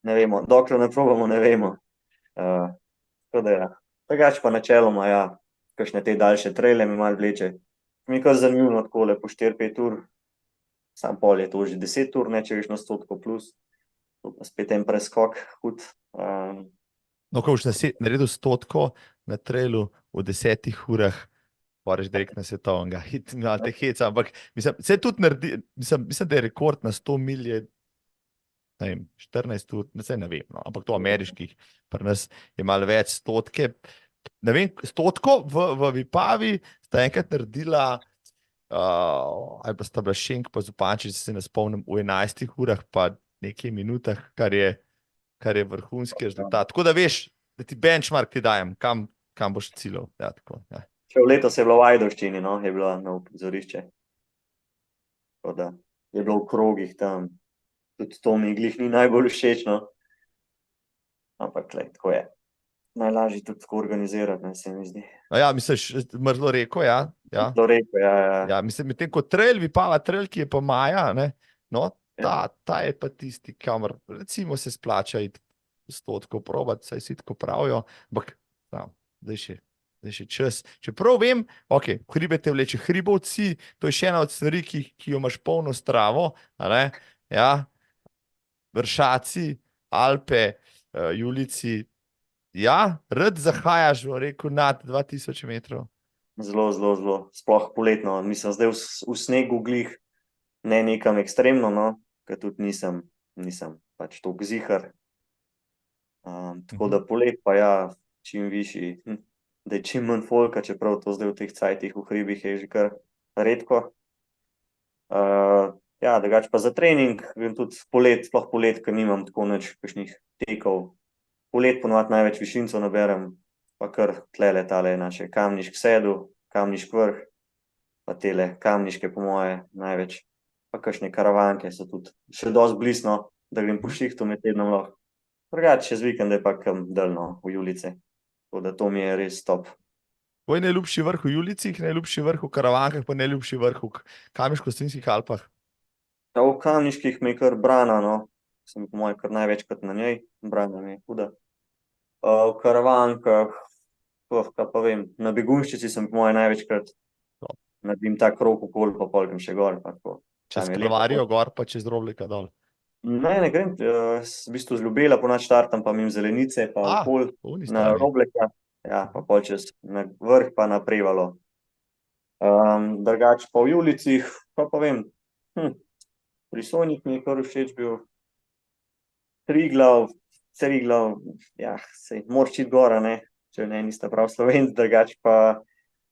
ne vemo, dokler ne probamo, ne vemo. Tako da ja. Drugače pa načeloma, ja, kakšne te daljše trejle mi malo vleče. Mi je kar zanimivo takole po 4-5 ur, sam pol je to že 10 ur, ne, če greš na 100 plus, to pa spet en preskok hud. No, ko boš naredil 100 na trailu v 10 urah, moraš direkt na svetovnega, malo te heca, ampak se tudi naredi, mislim, da je rekord na 100 milje, ne vem, 14 ur, ne vem, no, ampak to ameriških, pri nas je malo več 100, ne vem, 100 v Vipavi sta enkrat naredila, ali pa sta bila Šenk pa Zupančič, se ne spomnim, v 11 urah pa nekaj minutah, kar je vrhunski rezultat. Tako da veš, da ti benchmark ti dajem, kam boš ciljal. Ja, tako, ja. Še v letos je bilo v Ajdovščini, no, je bilo novo prizorišče. Tako da je bilo v krogih tam, tudi to mi glih ni najbolj všeč, no. Ampak tako je. Najlažje tudi tako organizirati, ne, se mi zdi. Ja, misliš, mrzlo reko, ja. Mrzlo reko, ja. Ja, mislim, medtem ko trail, Vipava trail, ki je pa maja, ne, no, ta je pa tisti, kamor recimo se splača iti 100 probati, saj si tako pravijo, ampak zdaj še čas. Čeprav vem, hribe te vleče, hribovci, to je še ena od stvari, ki jo imaš polno stravo, ja, Vršaci, Alpe, Julici, ja, rad zahajaš, rekel, nad 2000 metrov. Zelo, zelo, zelo, sploh poletno, mislim, zdaj v snegu glih, ne nekam ekstremno, no, ker tudi nisem pač toliko zihar. Tako da polet pa ja, čim višji, da je čim manj folka, čeprav to zdaj v teh cajtih v hribih je že kar redko. Ja, drugače pa za trening, grem tudi polet, sploh polet, ker nimam tako nič kakšnih tekov. Polet ponovadi največ višincev naberem, pa kar tlele tale naše Kamnišk sedu, Kamnišk vrh, pa tele Kamniške po moje največ. Pa kakšne karavanke so tudi še dosti blisno, da grem po šihtu med tednom lahko. Drugače čez vikend je pa kam daljno v Julice. Tako da to mi je res top. Tvoj najljubši vrh v Julicih, najljubši vrh v karavankah, pa najljubši vrh v Kamniško-Gorenjskih Alpah? V Kamniških mi je kar Brana, no. Sem po moje kar največkrat na njej. Brana mi je huda. V karavankah, kaj pa vem, na Begunjščici sem po moje največkrat. Naredim ta krog okoli, pa polkem še gor. Čez Kalvarijo gor, pa čez Robleka dol? Ne grem, v bistvu z Ljubela ponad štartam, pa mimo Zelenice, pa okoli na Robleka, ja, pa pol čez na vrh, pa na Prevalo. Drugače pa v Julicih, pa vem, Prisojnik mi je kar všeč bil, Triglav, ja, sej, moraš iti gora, ne, če ne nista prav Slovenci, drugače pa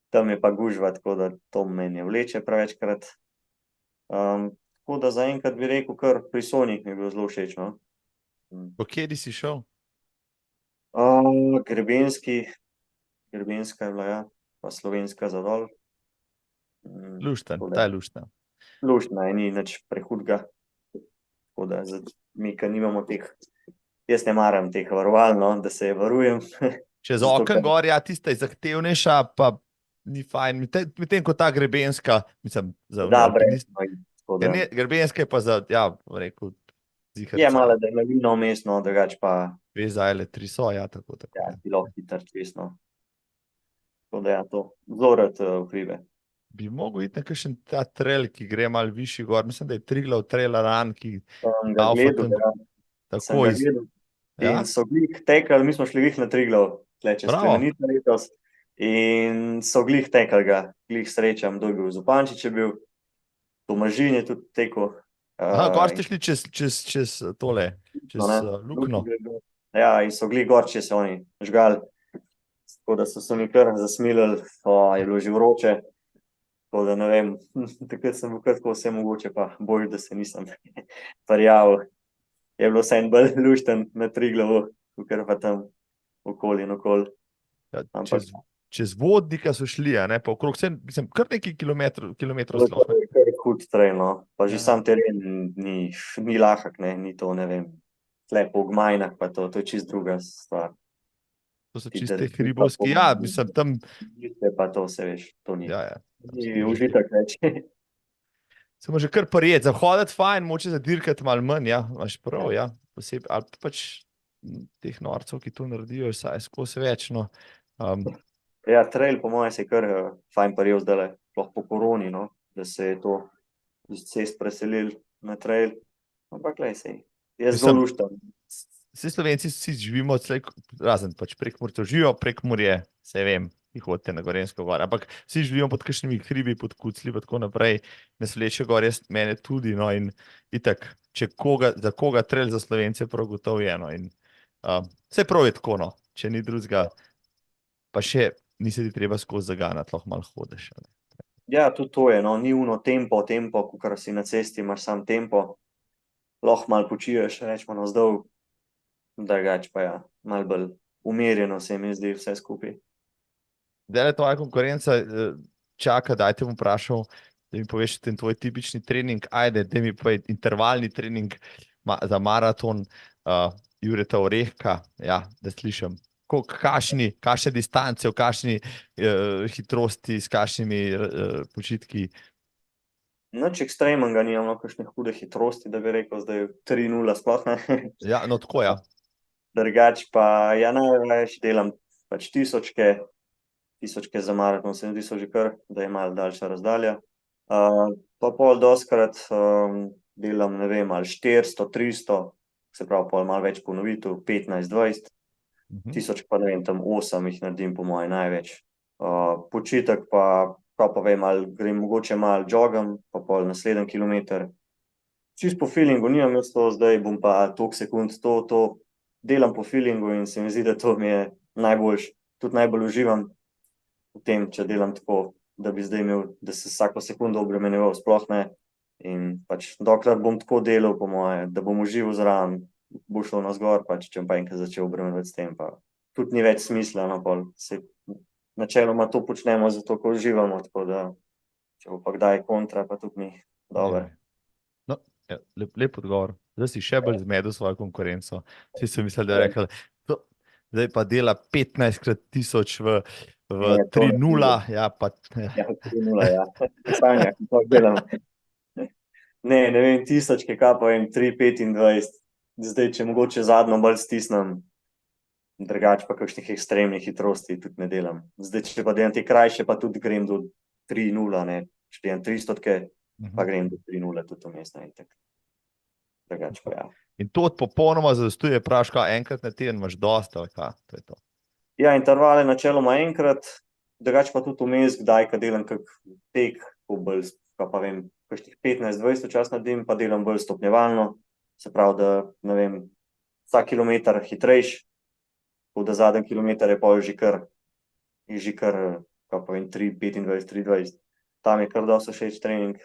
tam je pa gužva, tako da to meni vleče prevečkrat. Tako da zaenkrat bi rekel, kar Prisojnik mi je bil zelo všeč, no. Po kjeri si šel? Grebenska je bila, ja, pa Slovenska za dol. Luštan, ta je luštna. Luštna je, ni nič prehudga. Tako da mi, ki nimamo teh, jaz ne maram teh varoval, no, da se varujem. Čez okn gor, ja, tista je zahtevnejša, pa ni fajn. Medtem ko ta Grebenska, mislim, za Grebenska je pa za, ja, rekel, ziherca. Je malo, da je mladino mestno, drugače pa... Dve zajle, 3 so, ja, tako. Ja, ti lahko hitar česno. Tako da ja, to zelo rad v hribe. Bi mogel iti na kakšen ta trail, ki gre malo višji gor. Mislim, da je Triglav trail run, ki... Ga gledal, ja. Tako iz... In so glih tekali, mi smo šli glih na Triglav, tle čez Plemenito letos. In so glih tekali ga, glih srečam, kdo je bil, Zupančič je bil, Tomažin je tudi tekel. Gor ste šli čez tole, čez Lukno. Ja, in so glih gor, če se oni žgali. Tako da so se mi kar zasmilili, je bilo že vroče. Tako da ne vem, takrat sem bil kratko vse mogoče, pa bolj, da se nisem prijavil. je bilo vse en bolj lušten na Triglavu, kakor pa tam okoli in okoli. Ja, Ampak čez vodnika so šli, a ne, pa okrog mislim, kar nekaj kilometrov sploh. to je kar hud trail, no. Pa že Ja. sam teren ni lahek, ne, ni to, ne vem, tle po gmajnah, pa to je čist druga stvar. To so Ti čiste drži hribovski, pa ja, po- mislim, tam, Pa to se veš, to ni. ja, Ni užitek več. samo že kar prijet, za hoditi fajn, moče za dirkati malo manj, ja, imaš prav, ja, posebej, ali pa pač teh norcev, ki to naredijo, vsaj skozi več, no. Ja, trail po mojem se je kar fajn prijel zdajle, sploh po koroni, no, da se je to iz cest preselil na trail. Ampak glej, je Mislim, zelo lušten. Vsi Slovenci vsi živimo, razen pač Prekmurcev živijo, Prekmurje, saj vem, ki hodite na Gorenjsko gor, ampak vsi živimo pod kakšnimi hribi, pod kucli, pa tako naprej, ne sleče gor, mene tudi, no, in itak, za koga trail za Slovence prav gotovo je, no, in vse prav je tako, no, če ni drugega, pa še nisi ti treba skozi zaganati, lahko malo hodiš, ne. Ja, tudi to je, no, ni uno tempo, kakor si na cesti, imaš sam tempo, lahko malo počiješ, rečemo navzdol, drugače pa ja, malo bolj umirjeno se mi zdi vse skupaj. Zdaj je tvoja konkurenca čaka, daj te bom vprašal, da mi poveš ten tvoj tipični trening, ajde, da mi povej intervalni trening za maraton Jureta Orehka, ja, da slišim. Kakšne distance, v kakšni hitrosti, s kakšnimi počitki? Nič ekstremenga nimam, no, kakšne hude hitrosti, da bi rekel, zdaj 3:0 sploh ne. Ja, no tako, ja. Drugače pa, ja, največ delam pač tisočke za maraton, se mi zdi so že kar, da je malo daljša razdalja. Pa pol dostikrat delam, ne vem, ali 400, 300, se pravi pol malo več ponovitev, 15, 20, tisoč pa ne vem, tam 8 jih naredim po moje največ. Počitek pa vem, ali grem mogoče malo jogam, pa pol naslednji kilometer. Čist po feelingu, nimam jaz to, zdaj bom pa toliko sekund to delam po feelingu in se mi zdi, da to mi je najboljše, tudi najbolj uživam v tem, če delam tako, da bi zdaj imel, da se vsako sekundo obremenjeval, sploh ne. In pač dokler bom tako delal, po moje, da bom užival zraven, bo šlo navzgor, pač če bom pa enkrat začel obremenjevati s tem, pa tudi ni več smisla, no, pol načeloma to počnemo zato, ko uživamo, tako da če bo pa kdaj kontra, pa tudi ni dobro. No, lep odgovor. Zdaj si še bolj zmedel svojo konkurenco. Vsi so mislili, da je rekel, zdaj pa dela 15x1000 v 3:0, ja, pa... Ja, 3:0, ja. Sanja, kako delam. Ne vem, tisočke, kaj pa vem, 3:25. Zdaj, če mogoče zadnjo bolj stisnem, drugače pa kakšnih ekstremnih hitrosti tudi ne delam. Zdaj, če pa delam te krajše, pa tudi grem do 3:0, ne. Če delam 300-ke, pa grem do 3:0 tudi vmes, ne, itak. Drugače pa ja. In to popolnoma zadostuje, praviš, kaj enkrat na teden imaš dosti, ali kaj, to je to. Ja, intervale načeloma enkrat, drugače pa tudi vmes, kdaj, ko delam kak tek, bolj, pa vem, kakšnih 15-20 včasih naredim, pa delam bolj stopnjevalno, se pravi, da, ne vem, vsak kilometer hitrejši, tako da zadnji kilometer je pol že kar, kaj pa vem, 3:25, 3:20. Tam je kar dosti všeč trening.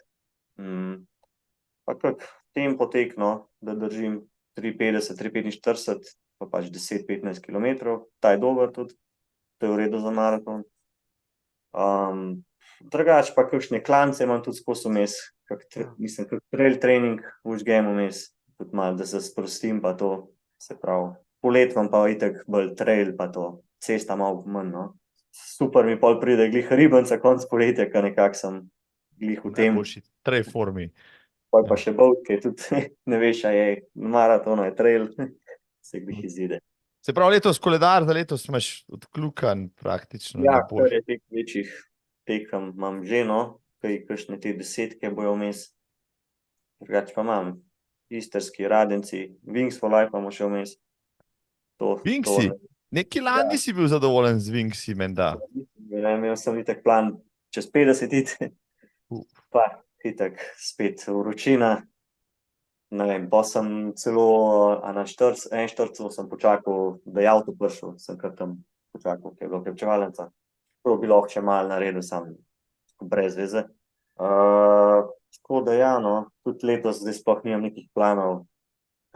Pa kak tempo tek, no, da držim 3:50, 3:45, pa pač 10-15 kilometrov, ta je dober tudi, to je v redu za maraton. Drugače pa kakšne klance imam tudi skozi vmes, kak trail trening vžgem vmes, tudi malo, da se sprostim pa to, se pravi, polet imam pa itak bolj trail pa to, cesta malo manj, no. Super mi pol pride glih ribanca konec poletja, ko nekako sem glih v tem. Najboljši trail formi. Pol pa še boltke, tudi ne veš, a je maraton, a je trail, se glih izide. Se pravi, letos koledar, za letos imaš odkljukan praktično. Ja, kar je teh večjih tekem imam že, no, kakšne te 10-ke bojo vmes. Drugače pa imam Istrski, Radenci, Wings for Life imamo še vmes. Wingsi? Neki lani si bil zadovoljen z Wingsi, menda. Imel sem itak plan čez 50 iti, pa itak spet vročina. Ne vem, pa sem celo en štrcel sem počakal, da je avto prišel, sem kar tam počakal, ki je bilo krepčevalnica. Prav bi lahko še malo naredil, sam brez veze. Tako da ja, no, tudi letos zdaj sploh nimam nekih planov,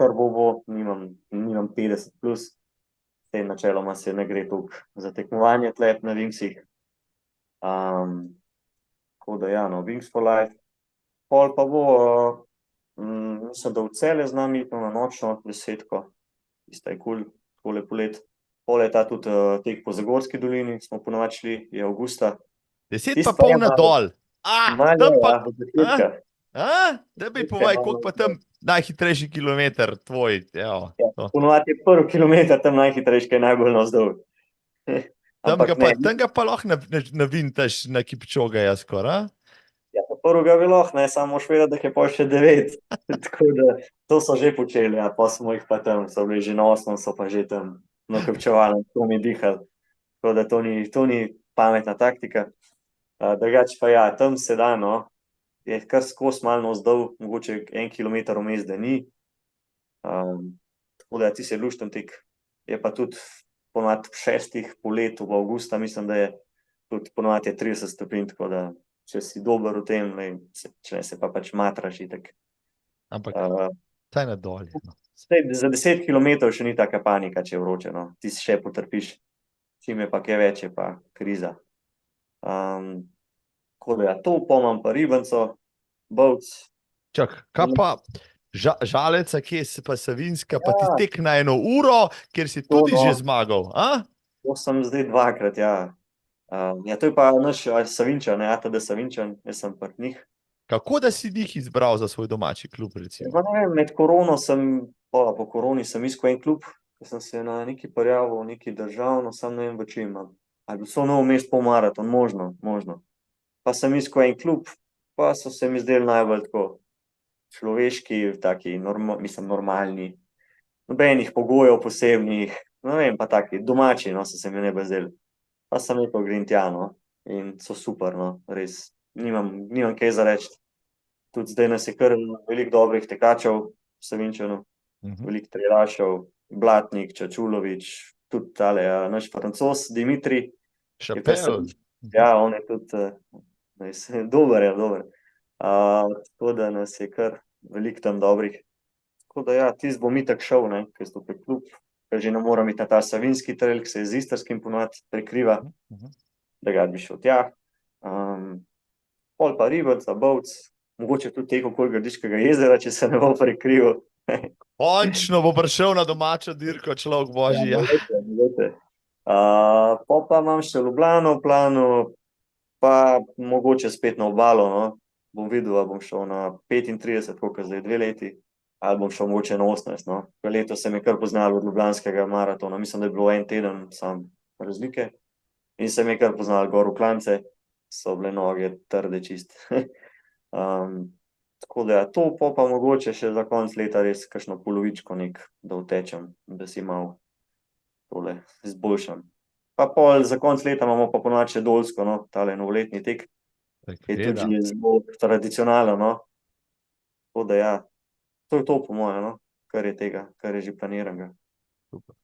kar bo, nimam 50 plus, te načeloma se ne gre toliko za tekmovanje tle na Wingsih. Tako da ja, no, Wings for Life. Pol pa bo, mislim, da v Celje z nami na nočno desetko, tista je kul, tole polet. Pol je ta tudi tek po Zagorski dolini, smo ponovadi šli, je avgusta. 10 pa pol na dol. Tam pa... od začetka. Da bi povedal, koliko pa tam najhitrejši kilometer tvoj. Evo, ponovadi je prvi kilometer tam najhitrejši, kaj je najbolj navzdol. Tam ga pa lahko navintaš na Kipčogeja skoraj. Ja, prvega bi lahko, ne, samo moraš vedeti, da je pol še 9. Tako da, to so že počeli, ja, pa smo jih pa tam, so bili že na 8, so pa že tam nakopčevali, to mi dihali. Tako da to ni pametna taktika. Drugače pa ja, tam se da, no, je kar skozi malo navzdol, mogoče 1 kilometer vmes, da ni. Tako da ti se lušten tek. Je pa tudi ponovadi 6 poletov v avgusta, mislim, da je tudi ponovadi 30 stopinj, tako da če si dober v tem, če se pa pač matraš itak. Ampak, saj na dol. Za 10 kilometrov še ni taka panika, če je vroče, no. Ti še potrpiš. Čim je pa kaj več, je pa kriza. Tako da ja, to pomam pa Ribanco, Bovc. Čak, kaj pa Žalec, kje se pa Savinjska, pa ti tek na 1 uro, kjer si tudi že zmagal, a? To sem zdaj 2-krat, ja. Ja, to je pa naš Savinjčan, ATD Savinjčan, jaz sem pa njih. Kako da si njih izbral za svoj domači klub, recimo? Ne vem, med korono po koroni sem iskal en klub, ko sem se na neki prijavil, neki državno, sam ne vem v čem. Ali so Novo mesto pol maraton, možno. Pa sem iskal en klub, pa so se mi zdeli najbolj tako človeški, taki, normalni, nobenih pogojev posebnih, ne vem, pa taki domači, no, so se mi najbolj zdeli. Pa sem rekel, grem tja, no, in so super, no, res, nimam kaj za reči. Tudi zdaj nas je kar veliko dobrih tekačev v Savinjčanu, veliko trilašev, Blatnik, Čačulović, tudi tale, naš Francoz, Dimitri. Šapel. Ja, on je tudi, dober. Tako da nas je kar veliko tam dobrih. Tako da ja, tisti bom itak šel, ne, ker je to klub, ker že ne moram iti na ta Savinjski trail, ki se z Istrskim ponovadi prekriva, da ga bi šel tja. Pol pa Ribanca, Bovc, mogoče tudi teko okoli Gradiškega jezera, če se ne bo prekrival. Končno bo prišel na domačo dirko, človek božji. Po pa imam še Ljubljano v planu, pa mogoče spet na obalo, no. Bom videl, ali bom šel na 35, koliko zdaj 2 leti, ali bom šel mogoče na 18, no. Leto se mi kar poznalo od Ljubljanskega maratona, mislim, da je bilo 1 teden sam razlike. In se mi kar poznalo gor v Klance, so bile noge trde čist. Tako da ja, to pa mogoče še za konec leta res kakšno polovičko da utečem, da si malo tole izboljšam. Pa pol za konec leta imamo pa ponovadi še Dolsko, no, tale novoletni tek, ki je tudi zelo tradicionalen, no. Tako da ja, to je to po moje, no, kar je že planiranega. Super.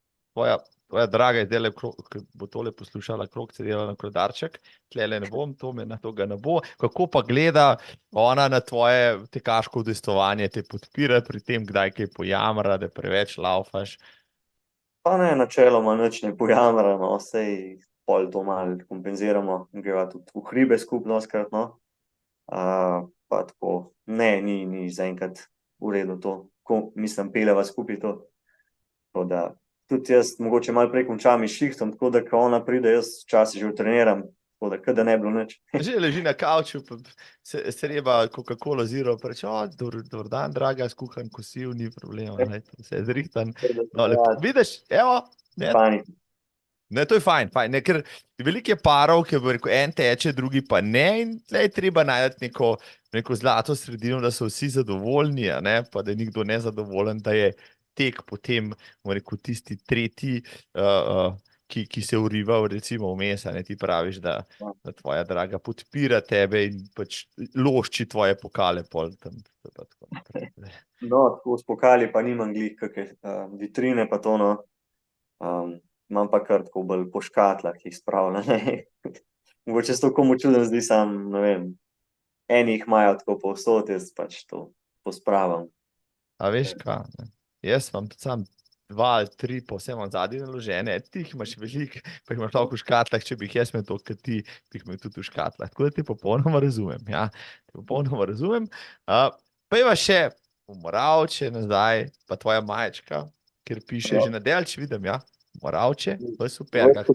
Tvoja draga je zdaj, ko bo tole poslušala, krogce delala na Koledarček, tlele ne bom, to me na to ga ne bo. Kako pa gleda ona na tvoje tekaško udejstvovanje, te podpira pri tem, kdaj kaj pojamra, da preveč laufaš? Pa ne, načeloma nič ne pojamra, no, sej pol to malo kompenziramo, greva tudi v hribe skupno skrat, no. Pa tako, ne, ni zaenkrat v redu to, mislim, peljeva skupaj to. Tako da tudi jaz mogoče malo prej končam iz šihtom, tako da, ko ona pride, jaz včasih že utreniram, tako da, kada ne bilo nič. Že leži na kavču, se reba Coca-Cola Zero, preče, dober dan, draga, skuham kosil, ni problema, vse je zrihtan. Vidiš, evo, ne, to je fajn, ne, ker veliko je parov, ki bo rekel, en teče, drugi pa ne, in tle je treba najti neko zlato sredino, da so vsi zadovoljni, ne, pa da je nikdo nezadovoljen, da je tek potem, rekel, tisti tretji, ki se urival recimo vmes, ne, ti praviš, da tvoja draga podpira tebe in pač lošči tvoje pokale pol tam. No, tako s pokali pa nimam glih kakve vitrine pa to, no. Imam pa kar tako bolj po škatlah, ki jih spravljam, ne. Mogoče se to komu čudno zdi, sam, ne vem, eni jih imajo tako povsod, jaz pač to pospravim. A veš kaj, ne? Jaz imam tudi sam 2 ali 3 povsem od zadnje naložene, ti jih imaš veliko, pa jih imaš lahko v škatlah, če bi jih jaz imel to, kot ti, bi jih imel tudi v škatlah. Tako da te popolnoma razumem, ja. Te popolnoma razumem. Pa ima še v Moravče nazaj, pa tvoja majčka, kjer piše že na delč, vidim, ja. Moravče, v Supergah.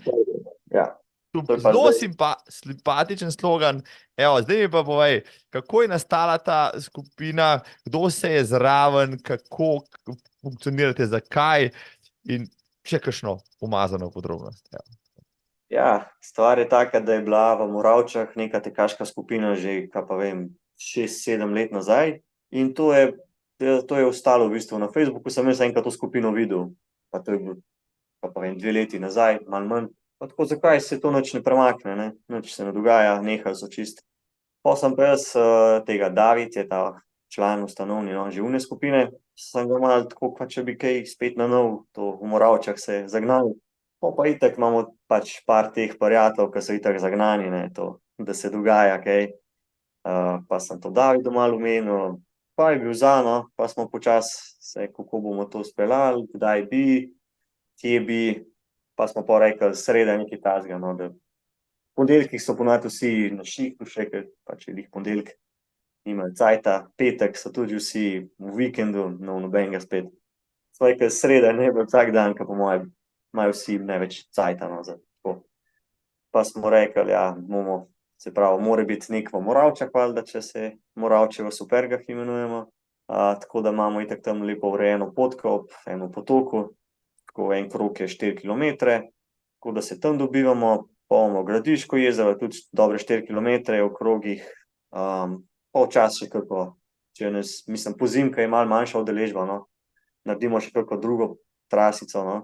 Ja. To je pa Zelo zdaj. simpatičen slogan. Evo, zdaj mi pa povej, kako je nastala ta skupina, kdo se je zraven, kako funkcionirate, zakaj in še kakšno umazano podrobnost. Evo. Ja, stvar je taka, da je bila v Moravčah neka tekaška skupina že, kaj pa vem, 6-7 let nazaj in to je ostalo v bistvu na Facebooku, sem jaz enkrat to skupino videl, pa to je bilo, kaj pa vem, 2 leti nazaj, malo manj. Pa tako, zakaj se to nič ne premakne, ne? Nič se ne dogaja, nehali so čist. Pa sem pa jaz, tega David je ta član ustanovni, no, živne skupine, sem ga malo tako, pa če bi kaj spet na nov, to v Moravčah se zagnali. Pa itak imamo pač par teh prijateljev, ki so itak zagnani, ne, to, da se dogaja kaj. Pa sem to Davidu malo omenil, pa je bil za, no, pa smo počasi se, kako bomo to speljali, kdaj bi, kje bi, pa smo pa rekli, sreda nekaj takega, no, da ponedeljkih so ponavadi vsi na šihtu še, ker pač je glih ponedeljek, nimajo cajta, petek so tudi vsi v vikendu, no nobenega spet. Svoj, ker sreda ne bo vsak dan, ker po mojem imajo vsi največ cajta, no, za tako. Pa smo rekli, ja, se pravi, mora biti nek v Moravčah, valjda, če se Moravče v Supergah imenujemo. Tako da imamo itak tam lepo urejeno potko ob enem potoku, tako en krog je 4 kilometre, tako da se tam dobivamo, pa imamo Gradiško jezero, tudi dobre 4 kilometre v krogih, pa včasih še kako, mislim, pozimka je malo manjša udeležba, no, naredimo še kako drugo trasico, no,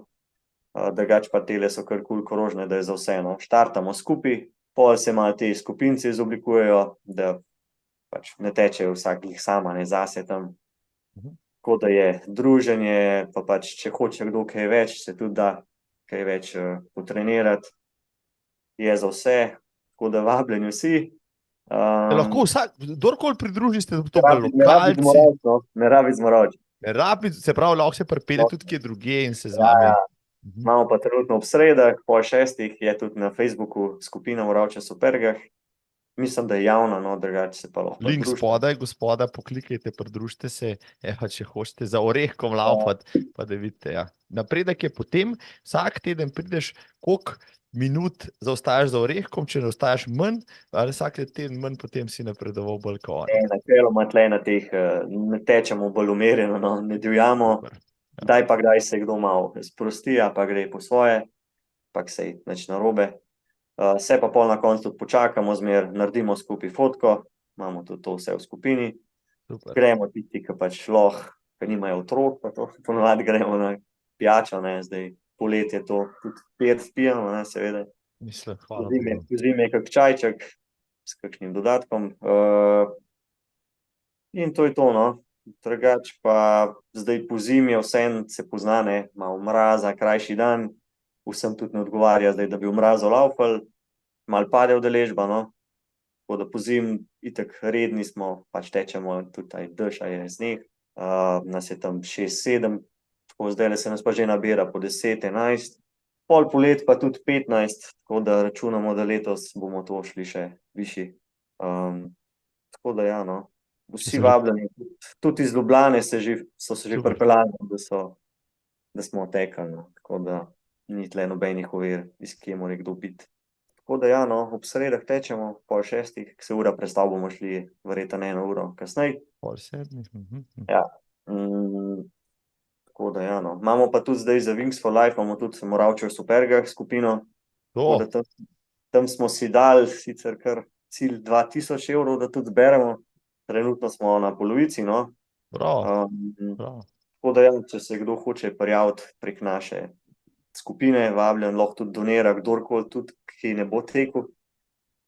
drugače pa tele so kar kul krožne, da je za vse, no, štartamo skupaj, pol se malo te skupince izoblikujejo, da pač ne tečejo vsak glih sama, ne zase tam. Tako da je druženje, pa pač, če hoče kdo kaj več, se tudi da kaj več potrenirati. Je za vse, tako da vabljeni vsi. Lahko vsak, kdorkoli pridruži, ste to Ne rabi lokalci. Moravč, no, ne rabi z Moravč. Ne rabi, se pravi, lahko se pripelje tudi kje drugje in se z Ja, vami. ja. Imamo pa trenutno ob sredah, pol 6 je tudi na Facebooku skupina Moravče Supergah. Mislim, da je javna, no, drugače se pa lahko Link pridružite. spodaj, gospoda, poklikajte, pridružite se, če hočete za orehkom laufati, pa da vidite, ja. Napredek je potem, vsak teden prideš, koliko minut zaostajaš za orehkom, če ne ostajaš manj, ali vsak teden manj, potem si napredoval bolj kot oni. Načeloma tle na teh ne tečemo bolj umerjeno, no, ne divjamo. Super. Kdaj se kdo malo sprosti, pa gre po svoje, pa sej nič narobe. Se pa pol na koncu tudi počakamo, zmer naredimo skupaj fotko, imamo tudi to vse v skupini. Super. Gremo tisti, ki pač lahko, ki nimajo otrok, pa to ponovadi gremo na pijačo, ne, zdaj poletje to tudi pijet pijemo, ne, seveda. Mislim, hvala Bogu. Zime kak čajček s kakšnim dodatkom. In to je to, no. Drugač pa zdaj po zimi je vseeno se pozna, ne, malo mraza, krajši dan, vsem tudi ne odgovarja zdaj, da bi v mrazu laufali, malo pade udeležba, no. Tako da po zimi itak redni smo, pač tečemo tudi taj dež, je sneg, nas je tam 6-7, tako zdajle se nas pa že nabira po 10-11, pol polet pa tudi 15, tako da računamo, da letos bomo to šli še višji. Tako da ja, no. Vsi vabljeni, tudi iz Ljubljane so se že pripeljali, da smo tekli, no. Tako da ni tle nobenih ovir, iz kje mora kdo biti. Tako da ja, no, ob sredah tečemo, pol 6, ko se ura prestav, bomo šli verjetno 1 uro kasneje. Pol 7. Ja. Tako da ja, no. Imamo pa tudi zdaj za Wings for Life, imamo tudi Moravče v Supergah skupino. Tako da tam smo si dali sicer kar cilj 2000 evrov, da tudi zberemo. Trenutno smo na polovici, no. Bravo. Tako da ja, če se kdo hoče prijaviti prek naše skupine, vabljen, lahko tudi donira kdorkoli, tudi ki ne bo tekel.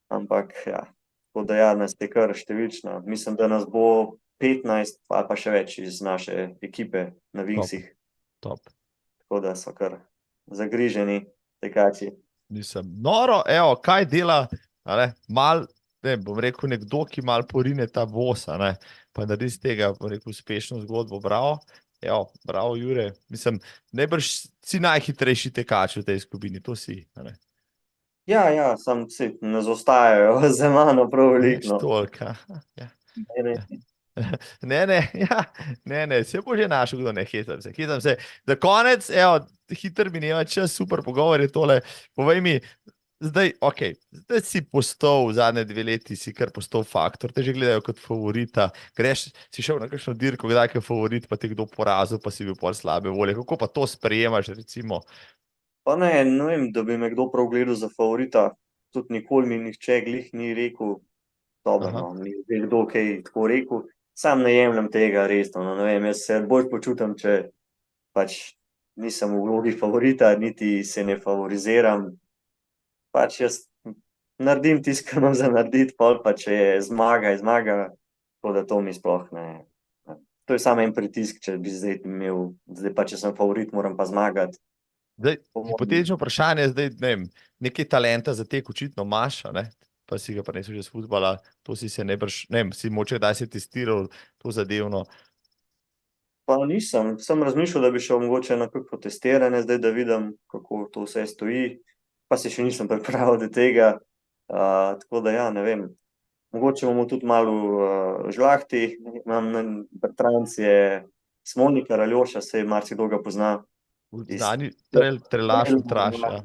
Ampak ja, tako da ja, nas je kar številčno. Mislim, da nas bo 15 ali pa še več iz naše ekipe na Wingsih. Top. Tako da so kar zagriženi tekači. Mislim, noro, evo, kaj dela, mal, ne, bom rekel, nekdo, ki mal porine ta voz, pa naredi z tega, bom rekel, uspešno zgodbo, bravo. Ja, bravo, Jure. Mislim, najbrž si najhitrejši tekač v tej skupini, to si. A ne? Ja, sam si ne zaostajajo za mano prav veliko. Nič No. toliko. Ja. Ne, ne. Ja. Ne, se bo že našel, kdo ne, hecam se. Za konec, evo, hiter mineva čas, super pogovor je tole. Povej mi, zdaj si postal v zadnje 2 leti, si kar postal faktor, te že gledajo kot favorita. Greš, si šel na kakšno dirko, kdaj je favorit, pa te kdo porazil, pa si bil pol slabe volje. Kako pa to sprejemaš, recimo? Pa ne vem, da bi me kdo prav gledal za favorita. Tudi nikoli mi nihče glih ni rekel, dobro, Aha. no, ni kdo kaj tako rekel. Sam ne jemljem tega resno. No, ne vem, jaz se bolj počutim, če pač nisem v vlogi favorita, niti se ne favoriziram. Pač jaz naredim tisto, kar imam za narediti, pol pa če je zmaga, je zmaga. Tako da to mi sploh ne. To je samo en pritisk, če bi zdaj imel, zdaj pa če sem favorit, moram pa zmagati. Zdaj, Po mojem- hipotetično vprašanje, zdaj, ne vem, nekaj talenta za tek očitno imaš, a ne? Pa si ga prenesel že z futbola, to si se najbrž, ne vem, si moče kdaj si testiral to zadevno. Pa nisem, sem razmišljal, da bi šel mogoče na kakšno testiranje, zdaj da vidim, kako to vse stoji, pa se še nisem pripravil do tega, tako da ja, ne vem. Mogoče bomo tudi malo žlahti, imam bratranec je Smolnikar Aljoša, saj marsikdo ga pozna. Znani trelaš, utraš, ja.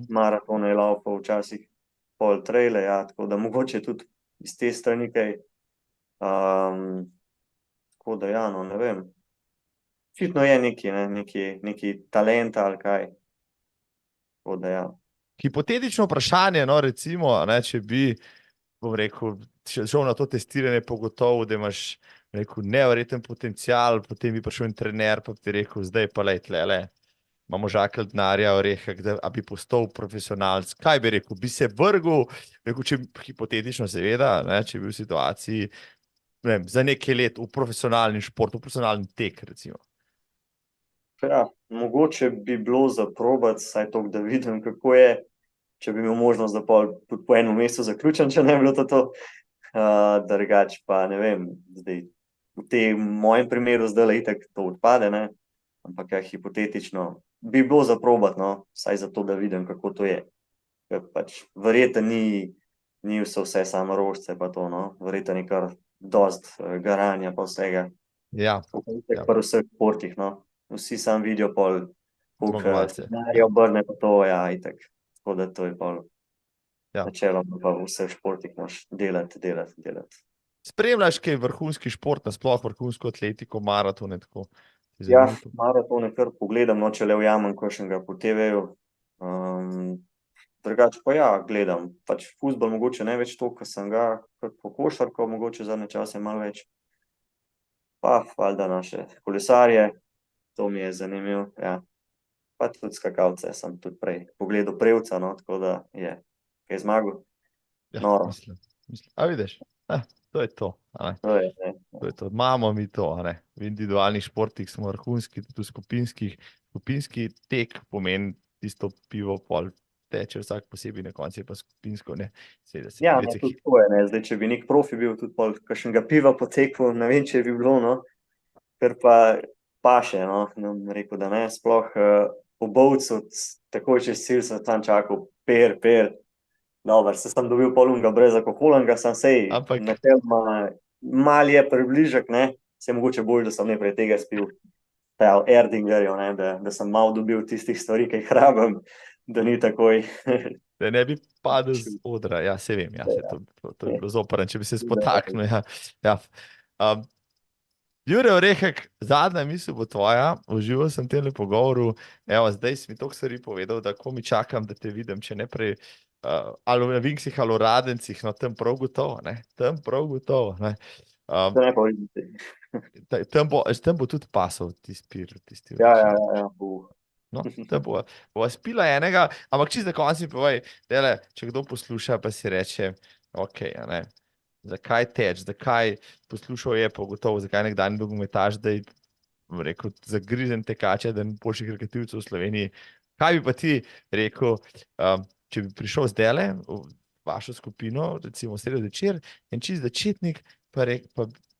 Maratone je laufal včasih, pol trejle, ja, tako da mogoče tudi iz te strani kaj. Tako da ja, no, ne vem. Očitno je neki talenta ali kaj. Tako da ja. Hipotetično vprašanje, no, recimo, a ne, če bi, bom rekel, šel na to testiranje, pogotovo, da imaš, rekel, neverjeten potencial, potem bi prišel en trener, pa bi ti rekel, zdaj pa lej tlele, imamo žakelj denarja, orehek, da bi postal profesionalc. Kaj bi rekel? Bi se vrgel, rekel, če hipotetično seveda, ne, če bi bil v situaciji, ne vem, za nekaj let v profesionalni šport, v profesionalni tek, recimo. Ja, mogoče bi bilo za probati, saj to, da vidim, kako je, če bi imel možnost, da pol tudi po enem mesecu zaključim, če ne bi bilo to. Drugače pa ne vem, zdaj v tem mojem primeru zdaj itak to odpade, ne? Ampak ja, hipotetično bi bilo za probati, no, saj zato, da vidim, kako to je. Ker pač verjetno ni vse samo rožce pa to, no, verjetno je kar dost garanja pa vsega. Ja, Ja. Pri vseh športih, no. Vsi sam vidijo pol, koliko zmagovalce. denarja obrne pa to, ja, itak. Tako da to je pol Ja. načeloma pa v vseh športih moš delati. Spremljaš kaj vrhunski šport, nasploh vrhunsko atletiko, maratone, tako? Ti Ja, zanimivo to? maratone kar pogledam, no, če le ujamem kakšnega po TV-ju. Drugače pa ja, gledam. Pač fuzbal mogoče ne več to, ker sem ga, kot po košarko, mogoče zadnje čase malo več. Pa valjda naše kolesarje, to mi je zanimivo, ja. Pa tudi skakalce sem tudi prej pogledal Prevca, no, tako da je kaj zmagal. Ja, Noro. mislim. A vidiš, to je to, a ne? To je, ne. To je to. Imamo mi to, a ne? V individualnih športih smo vrhunski, tudi v skupinskih. Skupinski tek pomeni tisto pivo, pol teče vsak posebej, na koncu je pa skupinsko, ne? Seveda se Ja, no, precej tudi to je, ne. Zdaj, če bi nek profi bil tudi pol kakšnega piva potekel, ne vem, če bi bilo, no. Ker pa paše, no, ne bom rekel, da ne. Sploh po Bovcu, takoj čez cilj sem tam čakal, per. Dober, se sem dobil pol unga brez alkoholnega, sem sej Ampak- načeloma mal je približek, ne. Se mogoče bolj, da sem najprej tega spil. Ta Erdingerjev, ne, da sem malo dobil tistih stvari, ki jih rabim, da ni takoj. Da ne bi padel z odra, ja, se vem, ja, to je bilo zoprn, če bi se spotaknil, ja. Ja. Jure Orehek, zadnja misel bo tvoja, užival sem v tem pogovoru, evo, zdaj si mi toliko stvari povedal, da ko mi čakam, da te vidim, če ne prej, ali v Vingsih, ali v Radencih, no tam prav gotovo, ne, tam prav gotovo, ne. Da ne pa vidite. Tam bo tudi pasal tisti pir, tisti Ja. No, tam bova spila enega, ampak čisto za konec mi povej, dele, če kdo posluša, pa si reče, ok, a ne, zakaj teč, zakaj poslušal je pa gotovo, zakaj nekdanji nogometaš, da je, bom rekel, zagrizen tekač, eden boljših rekreativcev v Sloveniji. Kaj bi pa ti rekel, če bi prišel zdajle v vašo skupino, recimo v sredo večer, en čist začetnik, pa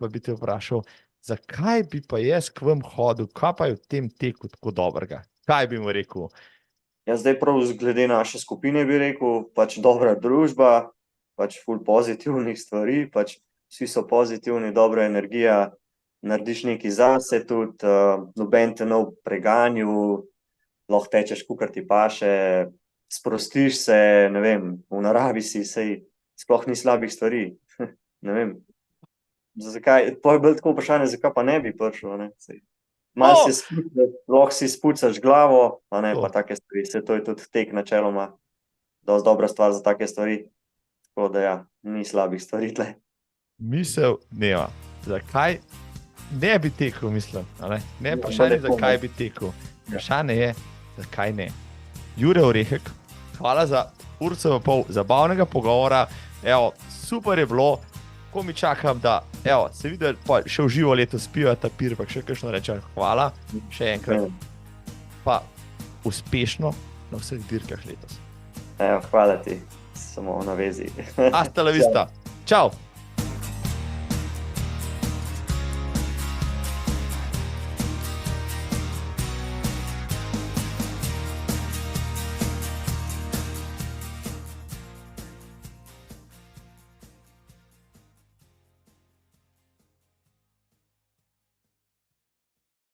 bi te vprašal, zakaj bi pa jaz k vam hodil, kaj pa je v tem teku tako dobrega? Kaj bi mu rekel? Ja, zdaj prav glede naše skupine bi rekel, pač dobra družba, pač ful pozitivnih stvari, pač vsi so pozitivni, dobra energija, narediš nekaj zase tudi, noben te ne preganju, lahko tečeš, kakor ti paše, sprostiš se, ne vem, v naravi si, sej sploh ni slabih stvari, ne vem. Zakaj, to je bilo tako vprašanje, zakaj pa ne bi prišel, ne, sej. Malo se spucaš, lahko si spucaš glavo, a ne, pa take stvari, se to je tudi tek načeloma, dosti dobra stvar za take stvari, tako da ja, ni slabih stvari tle. Misel nema, zakaj ne bi tekel, mislim, a ne? Ne vprašanje, zakaj bi tekel. Vprašanje je, zakaj ne. Jure Orehek, hvala za urco in pol zabavnega pogovora, evo, super je bilo, ko mi čakam, da, evo, se vidi, pa še v živo letos piva ta pir, pa še kakšno rečem, hvala, še enkrat, pa uspešno na vseh dirkah letos. Evo, hvala ti, samo na vezi. Hasta la vista, čau!